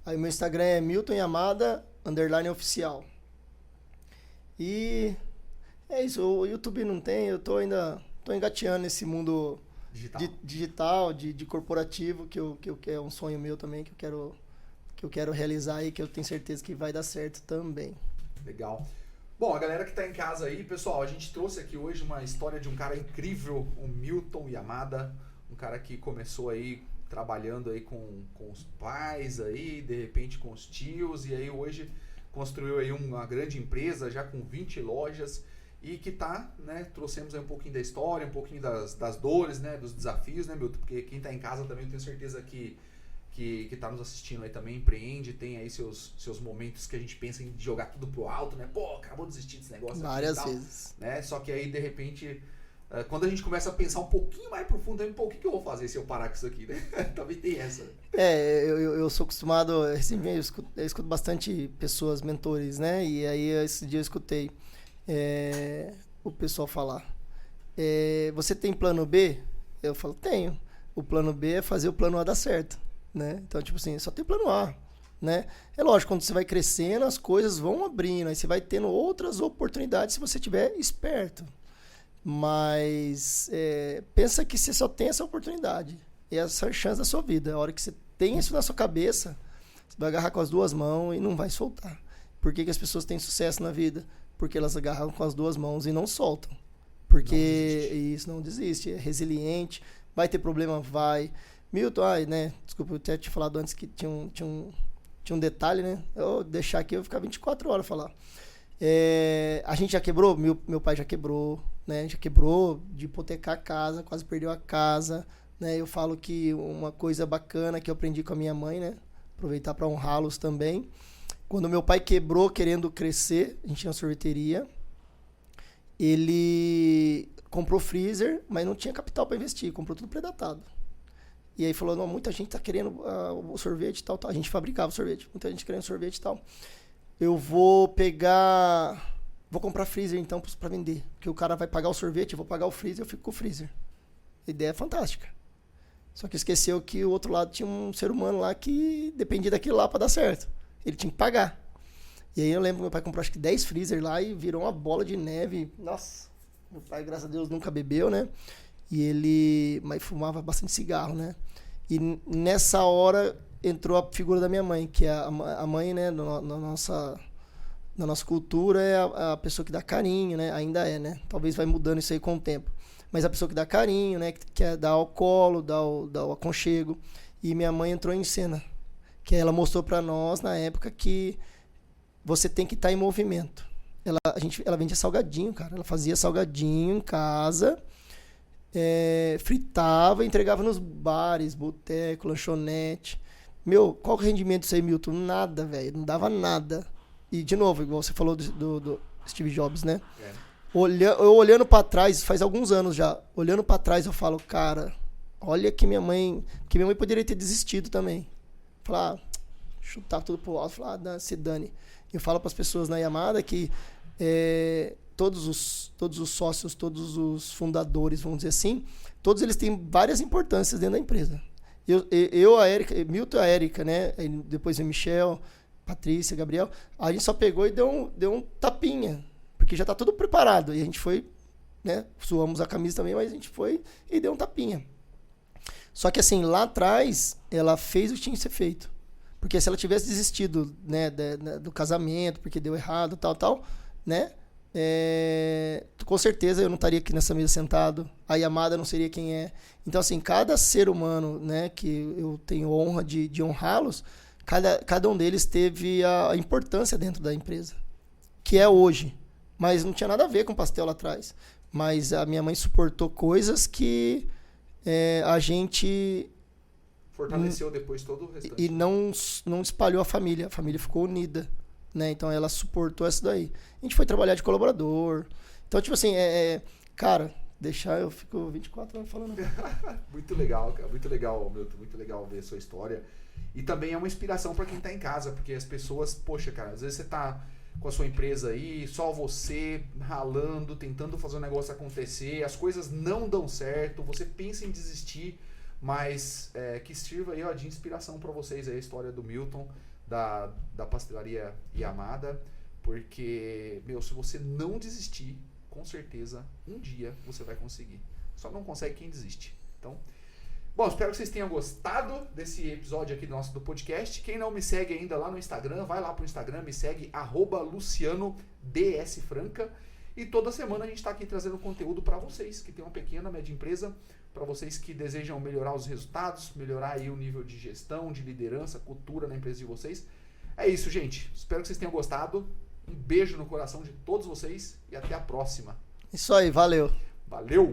Aí o meu Instagram é Milton Yamada, _oficial. E é isso, o YouTube não tem, eu tô engateando nesse mundo digital, de corporativo, que é um sonho meu também, que eu quero realizar e que eu tenho certeza que vai dar certo também. Legal. Bom, a galera que tá em casa aí, pessoal, a gente trouxe aqui hoje uma história de um cara incrível, o Milton Yamada, um cara que começou aí trabalhando aí com os pais aí, de repente com os tios, e aí hoje construiu aí uma grande empresa, já com 20 lojas, e que tá, né, trouxemos aí um pouquinho da história, um pouquinho das dores, né, dos desafios, né, Milton? Porque quem tá em casa também, eu tenho certeza que tá nos assistindo aí também, empreende, tem aí seus momentos que a gente pensa em jogar tudo pro alto, né? Pô, acabou de desistir desse negócio. Várias vezes. Né? Só que aí, de repente, quando a gente começa a pensar um pouquinho mais profundo, pô, o que eu vou fazer se eu parar com isso aqui, né? Também tem essa. Eu sou acostumado, eu escuto bastante pessoas, mentores, né? E aí, esse dia eu escutei o pessoal falar, você tem plano B? Eu falo, tenho. O plano B é fazer o plano A dar certo, né? Então, tipo assim, só tem plano A, né? É lógico, quando você vai crescendo, as coisas vão abrindo, aí você vai tendo outras oportunidades se você estiver esperto. Mas pensa que você só tem essa oportunidade e essa chance da sua vida. A hora que você tem isso na sua cabeça, você vai agarrar com as duas mãos e não vai soltar. Por que as pessoas têm sucesso na vida? Porque elas agarram com as duas mãos e não soltam. Porque isso não desiste, é resiliente, vai ter problema, vai. Milton, né? Desculpa, eu até tinha falado antes que tinha um detalhe, né? Eu deixar aqui, eu vou ficar 24 horas falar. A gente já quebrou, meu pai já quebrou, né? Já quebrou de hipotecar a casa, quase perdeu a casa, né? Eu falo que uma coisa bacana que eu aprendi com a minha mãe, né? Aproveitar para honrá-los também. Quando meu pai quebrou querendo crescer, a gente tinha uma sorveteria, ele comprou freezer, mas não tinha capital para investir, comprou tudo predatado. E aí falou, não, muita gente tá querendo o sorvete e tal. A gente fabricava o sorvete, muita gente querendo sorvete e tal. Eu vou comprar freezer então para vender, porque o cara vai pagar o sorvete, eu vou pagar o freezer, eu fico com o freezer. A ideia é fantástica. Só que esqueceu que o outro lado tinha um ser humano lá que dependia daquilo lá para dar certo. Ele tinha que pagar. E aí eu lembro que meu pai comprou acho que 10 freezer lá e virou uma bola de neve. Nossa, meu pai, graças a Deus, nunca bebeu, né? Mas fumava bastante cigarro, né? E nessa hora entrou a figura da minha mãe, que é a mãe, né, na nossa cultura é a pessoa que dá carinho, né? Ainda é, né? Talvez vai mudando isso aí com o tempo. Mas a pessoa que dá carinho, né? Que é dar o colo, dar o aconchego. E minha mãe entrou em cena. Que ela mostrou pra nós, na época, que você tem que estar em movimento. Ela vendia salgadinho, cara. Ela fazia salgadinho em casa, fritava, entregava nos bares, boteco, lanchonete. Meu, qual o rendimento disso aí, Milton? Nada, velho. Não dava nada. E, de novo, igual você falou do Steve Jobs, né? Eu olhando pra trás, faz alguns anos já, olhando pra trás, eu falo, cara, olha que minha mãe poderia ter desistido também. Falar, chutar tudo pro alto, falar, se dane. Eu falo pras pessoas na Yamada que todos os sócios, todos os fundadores, vamos dizer assim, todos eles têm várias importâncias dentro da empresa. Eu a Érica, Milton e a Érica, né? Depois o Michel, Patrícia, Gabriel, a gente só pegou e deu um tapinha, porque já tá tudo preparado. E a gente foi, né? Suamos a camisa também, mas a gente foi e deu um tapinha. Só que assim, lá atrás, ela fez o que tinha que ser feito. Porque se ela tivesse desistido, né, do casamento, porque deu errado, tal, né? Com certeza eu não estaria aqui nessa mesa sentado, a Yamada não seria quem é. Então, assim, cada ser humano, né, que eu tenho honra de honrá-los, cada um deles teve a importância dentro da empresa, que é hoje. Mas não tinha nada a ver com pastel lá atrás. Mas a minha mãe suportou coisas que a gente... Fortaleceu depois todo o restante. E não espalhou a família ficou unida, né? Então ela suportou isso daí. A gente foi trabalhar de colaborador. Então, tipo assim, cara, eu fico 24 anos falando. Muito legal, cara. Muito legal, Milton. Muito legal ver a sua história. E também é uma inspiração para quem tá em casa, porque as pessoas, poxa, cara, às vezes você tá com a sua empresa aí, só você ralando, tentando fazer o negócio acontecer, as coisas não dão certo, você pensa em desistir, mas que sirva aí, ó, de inspiração para vocês aí a história do Milton, da pastelaria Yamada, porque, meu, se você não desistir, com certeza, um dia você vai conseguir. Só não consegue quem desiste. Então, bom, espero que vocês tenham gostado desse episódio aqui do podcast. Quem não me segue ainda lá no Instagram, vai lá pro Instagram, me segue, @LucianoDSFranca. E toda semana a gente está aqui trazendo conteúdo para vocês que tem uma pequena, média empresa, para vocês que desejam melhorar os resultados, melhorar aí o nível de gestão, de liderança, cultura na empresa de vocês. É isso, gente. Espero que vocês tenham gostado. Um beijo no coração de todos vocês e até a próxima. Isso aí, valeu. Valeu!